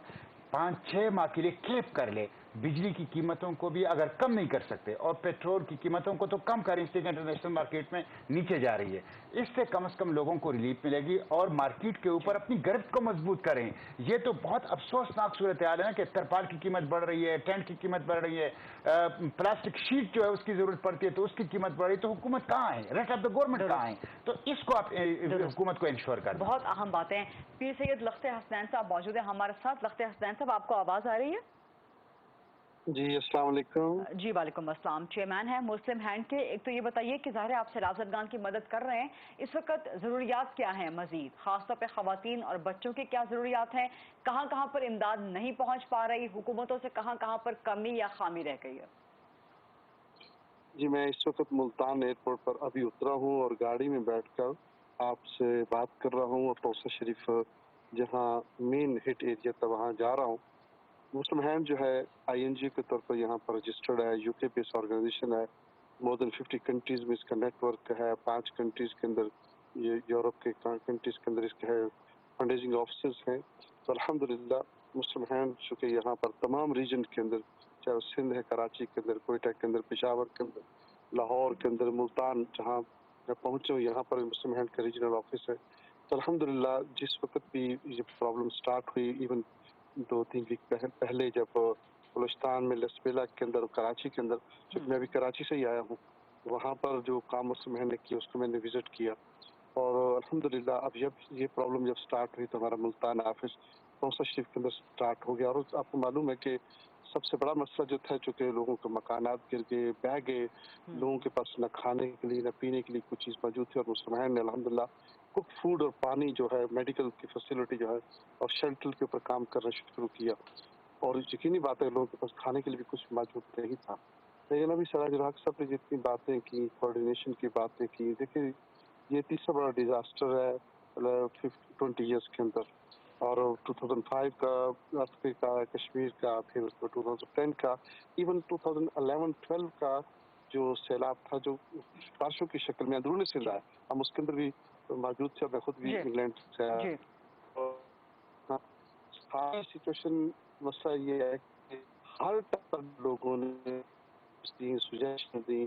5-6 ماہ کے لیے کیپ کر لے، بجلی کی قیمتوں کو بھی اگر کم نہیں کر سکتے اور پیٹرول کی قیمتوں کو تو کم کریں، اس لیے کہ انٹرنیشنل مارکیٹ میں نیچے جا رہی ہے، اس سے کم از کم لوگوں کو ریلیف ملے گی، اور مارکیٹ کے اوپر اپنی گرفت کو مضبوط کریں۔ یہ تو بہت افسوسناک صورتحال ہے نا کہ ترپال کی قیمت بڑھ رہی ہے، ٹینٹ کی قیمت بڑھ رہی ہے، پلاسٹک شیٹ جو ہے اس کی ضرورت پڑتی ہے تو اس کی قیمت بڑھ رہی ہے، تو حکومت کہاں ہے، ریسٹ آف دا گورنمنٹ کہاں ہے؟ تو اس کو آپ حکومت کو انشور کریں۔ بہت اہم باتیں۔ پیر سید لخت حسنین صاحب موجود ہیں ہمارے ساتھ۔ لخت حسنین صاحب، آپ کو آواز آ رہی ہے؟ جی السلام علیکم۔ جی وعلیکم السلام، چیئرمین ہیں مسلم ہینڈ کے۔ ایک تو یہ بتائیے کہ ظاہر ہے آپ سیلاب زدگان کی مدد کر رہے ہیں، اس وقت ضروریات کیا ہیں مزید، خاص طور پہ خواتین اور بچوں کی کیا ضروریات ہیں، کہاں کہاں پر امداد نہیں پہنچ پا رہی، حکومتوں سے کہاں کہاں پر کمی یا خامی رہ گئی ہے؟ جی میں اس وقت ملتان ایئرپورٹ پر ابھی اترا ہوں اور گاڑی میں بیٹھ کر آپ سے بات کر رہا ہوں، اور توسہ شریف جہاں مین ہٹ ایریا تھا وہاں جا رہا ہوں۔ مسلم ہینڈ جو ہے INGO کے طور پر یہاں پر رجسٹرڈ ہے، UK بیس آرگنائزیشن ہے، مور دین 50 کنٹریز میں اس کا نیٹ ورک ہے، 5 کنٹریز کے اندر، یہ یورپ کے کنٹریز کے اندر اس کے فنڈ ریزنگ آفیسز ہیں۔ تو الحمدللہ مسلم ہینڈ چونکہ یہاں پر تمام ریجن کے اندر، چاہے سندھ ہے، کراچی کے اندر، کوئٹہ کے اندر، پشاور کے اندر، لاہور کے اندر، ملتان، جہاں میں پہنچا ہوں یہاں پر مسلم ہینڈ کا ریجنل آفس ہے۔ تو الحمدللہ جس وقت بھی یہ پرابلم سٹارٹ ہوئی، ایون 2-3 ویک پہلے جب بلوچستان میں لسبیلا کے اندر، کراچی کے اندر، میں بھی کراچی سے ہی آیا ہوں، वहाँ पर जो काम उस महीने किया उसको मैंने विजिट किया और अल्हम्दुलिल्लाह अब जब ये प्रॉब्लम जब स्टार्ट हुई तो हमारा मुल्तान ऑफिस कौंसा शरीफ के अंदर स्टार्ट हो गया। और आपको मालूम है कि सबसे बड़ा मसला जो था चूँकि लोगों के मकानात गिर गए, बह गए, लोगों के पास न खाने के लिए न पीने के लिए कुछ चीज़ मौजूद थी और मुसलमान ने अल्हम्दुलिल्लाह कुक फूड और पानी जो है मेडिकल की फैसिलिटी जो है और शेल्टर के ऊपर काम करना शुरू किया। और यकीनी बात है लोगों के पास खाने के लिए भी कुछ मौजूद नहीं था। लेकिन अभी सराज राग साहब ने जितनी बातें की, कोऑर्डिनेशन की बातें की, देखिए ये तीसरा बड़ा डिजास्टर है 20 ईयर्स के अंदर। और 2005 का अर्थक्वेक का, कश्मीर का, फिर उसको 2010 का, इवन 2011-12 का जो सैलाब था जो बारिशों की शक्ल में अंदरूनी सिंध आया, हम उसके अंदर भी मौजूद थे। मैं खुद भी इंग्लैंड से आया। सारी सिचुएशन मसला ये है कि हर तरह लोगों ने सुजेशन दी,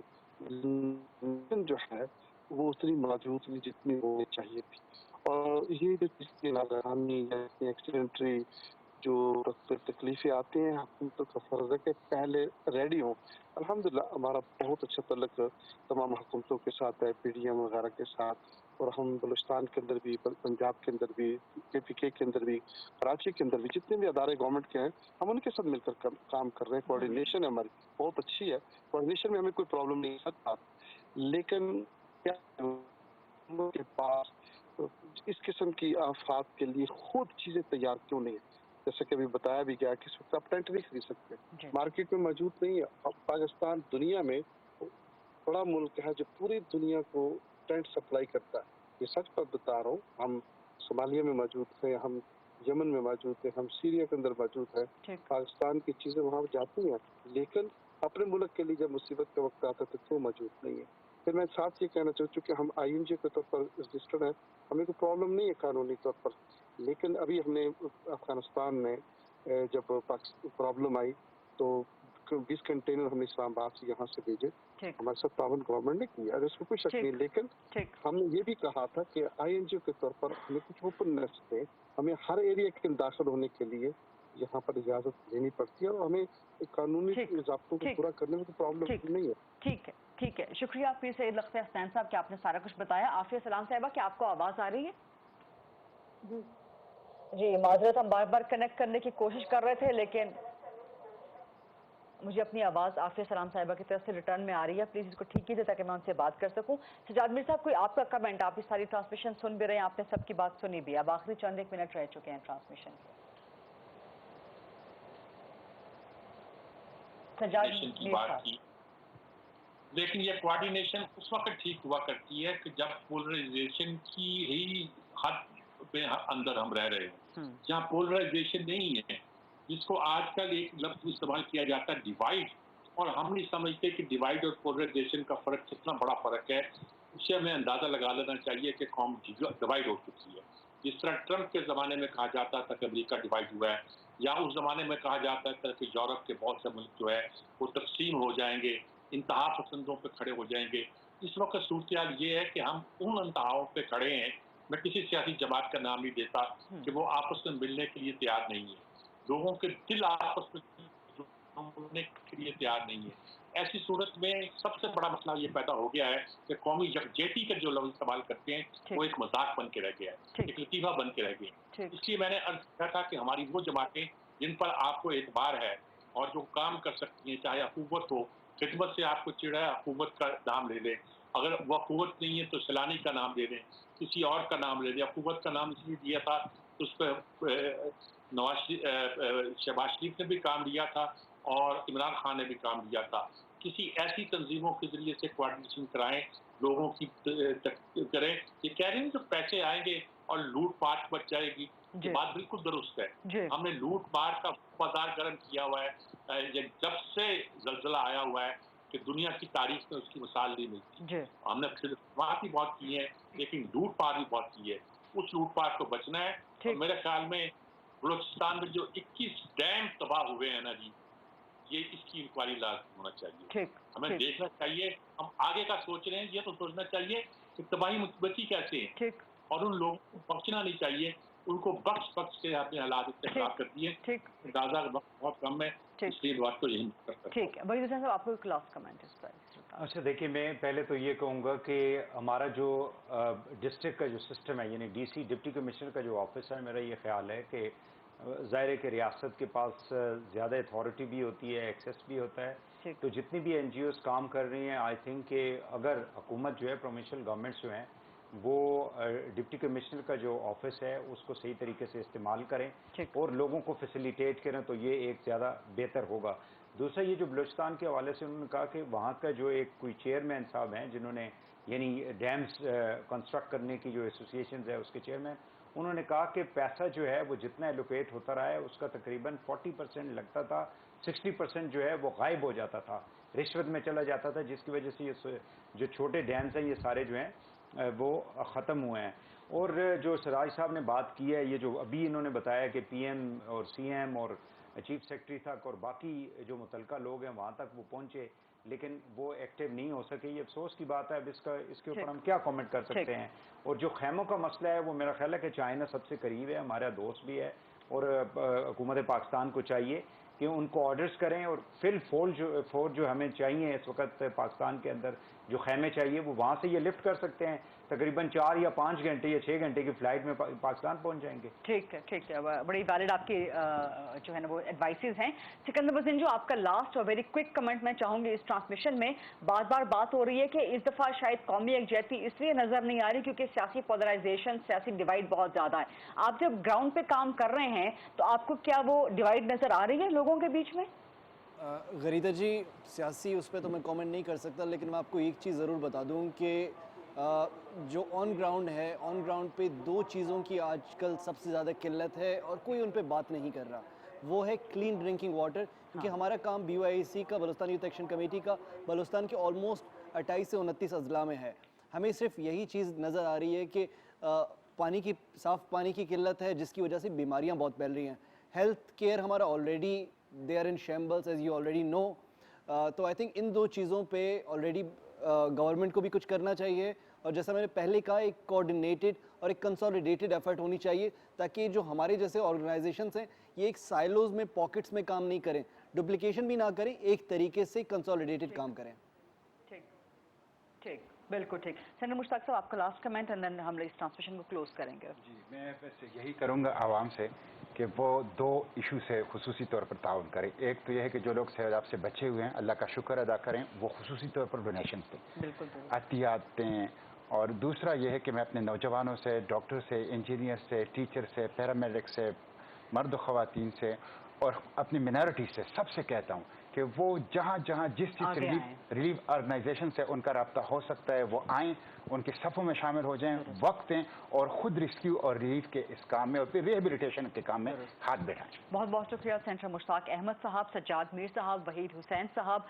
जो है वो उतनी मौजूद नहीं जितनी होनी चाहिए थी। और ये जो चीज़ें नाकामी या एक्सीडेंटरी जो तकलीफें आती हैं, हुकूमतों का फ़र्ज़ है कि पहले रेडी हों। अल्हम्दुलिल्लाह हमारा बहुत अच्छा तल्लुक़ तमाम हुकूमतों के साथ है, पीडीएम वगैरह के साथ, और हम बलूचिस्तान के अंदर भी, पंजाब के अंदर भी, केपीके के अंदर भी, कराची के अंदर भी, जितने भी अदारे गवर्नमेंट के हैं हम उनके साथ मिलकर काम कर रहे हैं। कोऑर्डिनेशन है हमारी बहुत अच्छी है, कोऑर्डिनेशन में हमें कोई प्रॉब्लम नहीं है सब। लेकिन क्या लोगों के पास इस किस्म की आफात के लिए खुद चीज़ें तैयार क्यों नहीं है? जैसे कि अभी बताया भी गया कि इस वक्त आप टेंट नहीं खरीद सकते, मार्केट में मौजूद नहीं है। अब पाकिस्तान दुनिया में बड़ा मुल्क है जो पूरी दुनिया को टेंट सप्लाई करता है, ये सच पर बता रहा हूँ। हम सोमालिया में मौजूद हैं, हम यमन में मौजूद हैं, हम सीरिया के अंदर मौजूद हैं। पाकिस्तान की चीज़ें वहाँ जाती हैं, लेकिन अपने मुल्क के लिए जब मुसीबत का वक्त आता है तो क्यों मौजूद नहीं है? फिर मैं साथ ये कहना चाहूँ कि हम INGO के तौर पर रजिस्टर्ड हैं, हमें कोई प्रॉब्लम नहीं है कानूनी तौर पर। लेकिन अभी हमने अफगानिस्तान में जब प्रॉब्लम आई तो 20 कंटेनर हमने इस्लामाबाद से यहाँ से भेजे, हमारे साथ ताउन गवर्नमेंट ने किया, इसमें कोई शक नहीं। लेकिन हमने ये भी कहा था कि INGO के तौर पर हमें कुछ ओपननेस थे, हमें हर एरिया के दाखिल होने के लिए यहाँ पर इजाज़त लेनी पड़ती है और हमें कानूनी ज़ाब्तों को पूरा करने में कोई प्रॉब्लम नहीं है। ठीक है, शुक्रिया पीर सईद लख्तर हसनैन साहब कि आपने सारा कुछ बताया। आफिया सलाम साहिबा, क्या आपको आवाज़ आ रही है? जी माजरत, हम बार बार कनेक्ट करने की कोशिश कर रहे थे लेकिन मुझे अपनी आवाज़ आफिया सलाम साहिबा की तरफ से रिटर्न में आ रही है। प्लीज़ इसको ठीक कीजिए ताकि मैं उनसे बात कर सकूं। सजाद मीर साहब, कोई आपका कमेंट? आप इस सारी ट्रांसमिशन सुन भी रहे हैं, आपने सबकी बात सुनी भी। अब आखिरी चंद एक मिनट रह चुके हैं ट्रांसमिशन के। की बात की, लेकिन ये कोऑर्डिनेशन उस वक्त ठीक हुआ करती है कि जब पोलराइजेशन की ही हद पे अंदर हम रह रहे हैं। जहाँ पोलराइजेशन नहीं है, जिसको आजकल एक लफ्ज इस्तेमाल किया जाता है डिवाइड, और हम नहीं समझते कि डिवाइड और पोलराइजेशन का फर्क कितना बड़ा फर्क है। उससे हमें अंदाजा लगा लेना चाहिए कि कौम डिवाइड हो चुकी है। जिस तरह ट्रंप के ज़माने में कहा जाता था कि अमेरिका डिवाइड हुआ है, या उस ज़माने में कहा जाता था कि यूरोप के बहुत से मुल्क जो है वो तकसीम हो जाएंगे, इंतहा पसंदों पे खड़े हो जाएंगे। इस वक्त सूरत हाल ये है कि हम उन इंतहाओं पे खड़े हैं। मैं किसी सियासी जमात का नाम नहीं देता कि वो आपस में मिलने के लिए तैयार नहीं है, लोगों के दिल आपस में जुड़ने के लिए तैयार नहीं है। ऐसी सूरत में सबसे बड़ा मसला ये पैदा हो गया है कि कौमी यकजहती का जो लफ्ज़ इस्तेमाल करते हैं वो एक मजाक बन के रह गया है, एक लतीफ़ा बन के रह गया। इसलिए मैंने अर्ज किया था कि हमारी वो जमातें जिन पर आपको एतबार है और जो काम कर सकती हैं, चाहे अखुवत हो, खिदमत से आपको चिड़ा है, अखुवत का नाम ले लें। अगर वो अखुवत नहीं है तो सैलानी का नाम ले लें, किसी और का नाम ले लें। अखुवत का नाम इसलिए दिया था उस पर शहबाज शरीफ ने भी काम लिया था और इमरान खान ने भी काम लिया था। किसी ऐसी तंजीमों के जरिए से कोऑर्डिनेशन कराएं, लोगों की करें। ये कह रहे हैं जो पैसे आएंगे और लूट पाट बच जाएगी, ये बात बिल्कुल दुरुस्त है। हमने लूट पाट का बाजार गर्म किया हुआ है। जब से जल्जला आया हुआ है कि दुनिया की तारीख में उसकी मिसाल नहीं मिलती। हमने खिदमत भी बहुत की है, लेकिन लूट पाट भी बहुत की है। उस लूट पाट को बचना है। और मेरे ख्याल में बलूचिस्तान में जो 21 डैम तबाह हुए हैं ना जी, ये इसकी इंक्वायरी लाजमी होना चाहिए। हमें देखना चाहिए, हम आगे का सोच रहे हैं, ये तो सोचना चाहिए कि तबाही बची कैसे है, और उन लोगों को बख्शना नहीं चाहिए। उनको बख्श के आपने हालात इतने खराब कर दिए। अंदाजा बहुत कम है, इसलिए बात को यही कर सकते हैं। ठीक है, बड़ी साहब आपको एक लास्ट कमेंट इस पर? अच्छा देखिए, मैं पहले तो ये कहूँगा कि हमारा जो डिस्ट्रिक्ट का जो सिस्टम है, यानी डीसी डिप्टी कमिश्नर का जो ऑफिस है, मेरा ये ख्याल है कि ज़ाहिर है कि रियासत के पास ज़्यादा अथॉरिटी भी होती है, एक्सेस भी होता है। तो जितनी भी एनजीओज़ काम कर रही हैं, आई थिंक कि अगर हुकूमत जो है, प्रोविंशियल गवर्नमेंट्स जो हैं, वो डिप्टी कमिश्नर का जो ऑफिस है उसको सही तरीके से इस्तेमाल करें और लोगों को फैसिलिटेट करें, तो ये एक ज़्यादा बेहतर होगा। दूसरा, ये जो बलूचिस्तान के हवाले से उन्होंने कहा कि वहाँ का जो एक कोई चेयरमैन साहब हैं जिन्होंने यानी डैम्स कंस्ट्रक्ट करने की जो एसोसिएशन है उसके चेयरमैन, उन्होंने कहा कि पैसा जो है वो जितना एलोकेट होता रहा है उसका तकरीबन 40% लगता था, 60% जो है वो गायब हो जाता था, रिश्वत में चला जाता था, जिसकी वजह से ये जो छोटे डैम्स हैं ये सारे जो हैं वो ख़त्म हुए हैं। और जो सराज साहब ने बात की है, ये जो अभी इन्होंने बताया कि पीएम और सीएम और चीफ सेक्रेटरी तक और बाकी जो मुतलका लोग हैं वहाँ तक वो पहुँचे, लेकिन वो एक्टिव नहीं हो सके, ये अफसोस की बात है। अब इसके ऊपर हम क्या कमेंट कर सकते हैं। और जो खैमों का मसला है वो मेरा ख्याल है कि चाइना सबसे करीब है, हमारा दोस्त भी है, और हुकूमत पाकिस्तान को चाहिए कि उनको ऑर्डर्स करें और फिर फोर्स जो हमें चाहिए इस वक्त पाकिस्तान के अंदर जो खैमे चाहिए वो वहाँ से ये लिफ्ट कर सकते हैं। तकरीबन 4 या 5 घंटे या 6 घंटे की फ़्लाइट में पाकिस्तान पहुँच जाएंगे। ठीक है, बड़ी वैलिड आपकी जो है ना वो एडवाइसेस हैं। सिकंदर बज़ेंजो, आपका लास्ट और वेरी क्विक कमेंट मैं चाहूँगी। इस ट्रांसमिशन में बार बार बात हो रही है कि इस दफ़ा शायद कौमी यकजहती इसलिए नज़र नहीं आ रही क्योंकि सियासी पोलराइजेशन, सियासी डिवाइड बहुत ज़्यादा है। आप जब ग्राउंड पे काम कर रहे हैं तो आपको क्या वो डिवाइड नज़र आ रही है लोगों के बीच में? गरीदा जी, सियासी उस पर तो मैं कमेंट नहीं कर सकता, लेकिन मैं आपको एक चीज़ ज़रूर बता दूं कि जो ऑन ग्राउंड है, ऑन ग्राउंड पे दो चीज़ों की आजकल सबसे ज़्यादा किल्लत है और कोई उन पे बात नहीं कर रहा। वो है क्लीन ड्रिंकिंग वाटर, क्योंकि हमारा काम BYC का, बलूचिस्तान यूथ एक्शन कमेटी का, बलूचिस्तान के ऑलमोस्ट 28 से 29 अजला में है। हमें सिर्फ यही चीज़ नज़र आ रही है कि साफ़ पानी की किल्लत है, जिसकी वजह से बीमारियाँ बहुत फैल रही हैं। हेल्थ केयर हमारा already they are in shambles, as you already know. तो आई थिंक इन दो चीज़ों पे ऑलरेडी गवर्नमेंट को भी कुछ करना चाहिए, और जैसा मैंने पहले कहा, एक कोऑर्डिनेटेड और एक कंसोलिडेटेड एफर्ट होनी चाहिए, ताकि जो हमारे जैसे ऑर्गेनाइजेशंस हैं ये एक साइलोज में, पॉकेट्स में काम नहीं करें, डुप्लीकेशन भी ना करें, एक तरीके से कंसोलिडेटेड काम करें। ठीक, बिल्कुल ठीक। सेनेटर मुश्ताक साहब, आपका लास्ट कमेंट एंड देन हम इस ट्रांसमिशन को क्लोज करेंगे। जी, मैं वैसे यही करूँगा आवाम से कि वो दो इशू से खुसूसी तौर पर ताउन करें। एक तो यह है कि जो लोग सैलाब से बचे हुए हैं अल्लाह का शुक्र अदा करें, वो खुसूसी तौर पर डोनेशन दें, अतियात दें। और दूसरा यह है कि मैं अपने नौजवानों से, डॉक्टर से, इंजीनियर से, टीचर से, पैरामेडिक से, मर्द ख़वातीन से और अपनी मिनॉरिटी से सबसे कहता हूँ कि वो जहाँ जहाँ जिस रिलीफ ऑर्गेनाइजेशन से उनका रब्ता हो सकता है वो आएँ, उनके सफ़ों में शामिल हो जाएं, वक्त दें और ख़ुद रेस्क्यू और रिलीफ के इस काम में और फिर रिहेबिलिटेशन के काम में हाथ बैठाएं। बहुत बहुत शुक्रिया सेनेटर मुश्ताक अहमद साहब, सज्जाद मीर साहब, वहीद हुसैन साहब,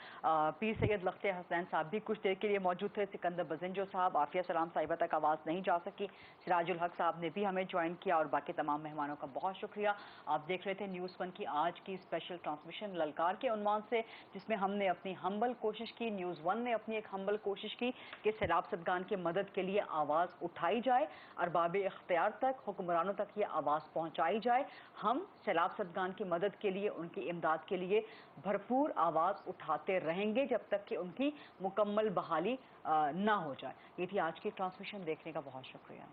पीर सैयद लख्ते हसनैन साहब भी कुछ देर के लिए मौजूद थे, सिकंदर बज़ेंजो साहब, आफिया सलाम साहिबा तक आवाज़ नहीं जा सकी, सिराजुल हक साहब ने भी हमें ज्वाइन किया, और बाकी तमाम मेहमानों का बहुत शुक्रिया। आप देख रहे थे न्यूज़ 1 की आज की स्पेशल ट्रांसमिशन ललकार के उन्वान से, जिसमें हमने अपनी हम्बल कोशिश की, न्यूज़ 1 ने अपनी एक हम्बल कोशिश की कि सैलाब ज़दगान की मदद के लिए आवाज़ उठाई जाए, अरबाब इख्तियार तक, हुक्मरानों तक ये आवाज़ पहुँचाई जाए। हम सैलाब ज़दगान की मदद के लिए, उनकी इमदाद के लिए भरपूर आवाज़ उठाते रहेंगे जब तक कि उनकी मुकम्मल बहाली ना हो जाए। ये थी आज की ट्रांसमिशन, देखने का बहुत शुक्रिया।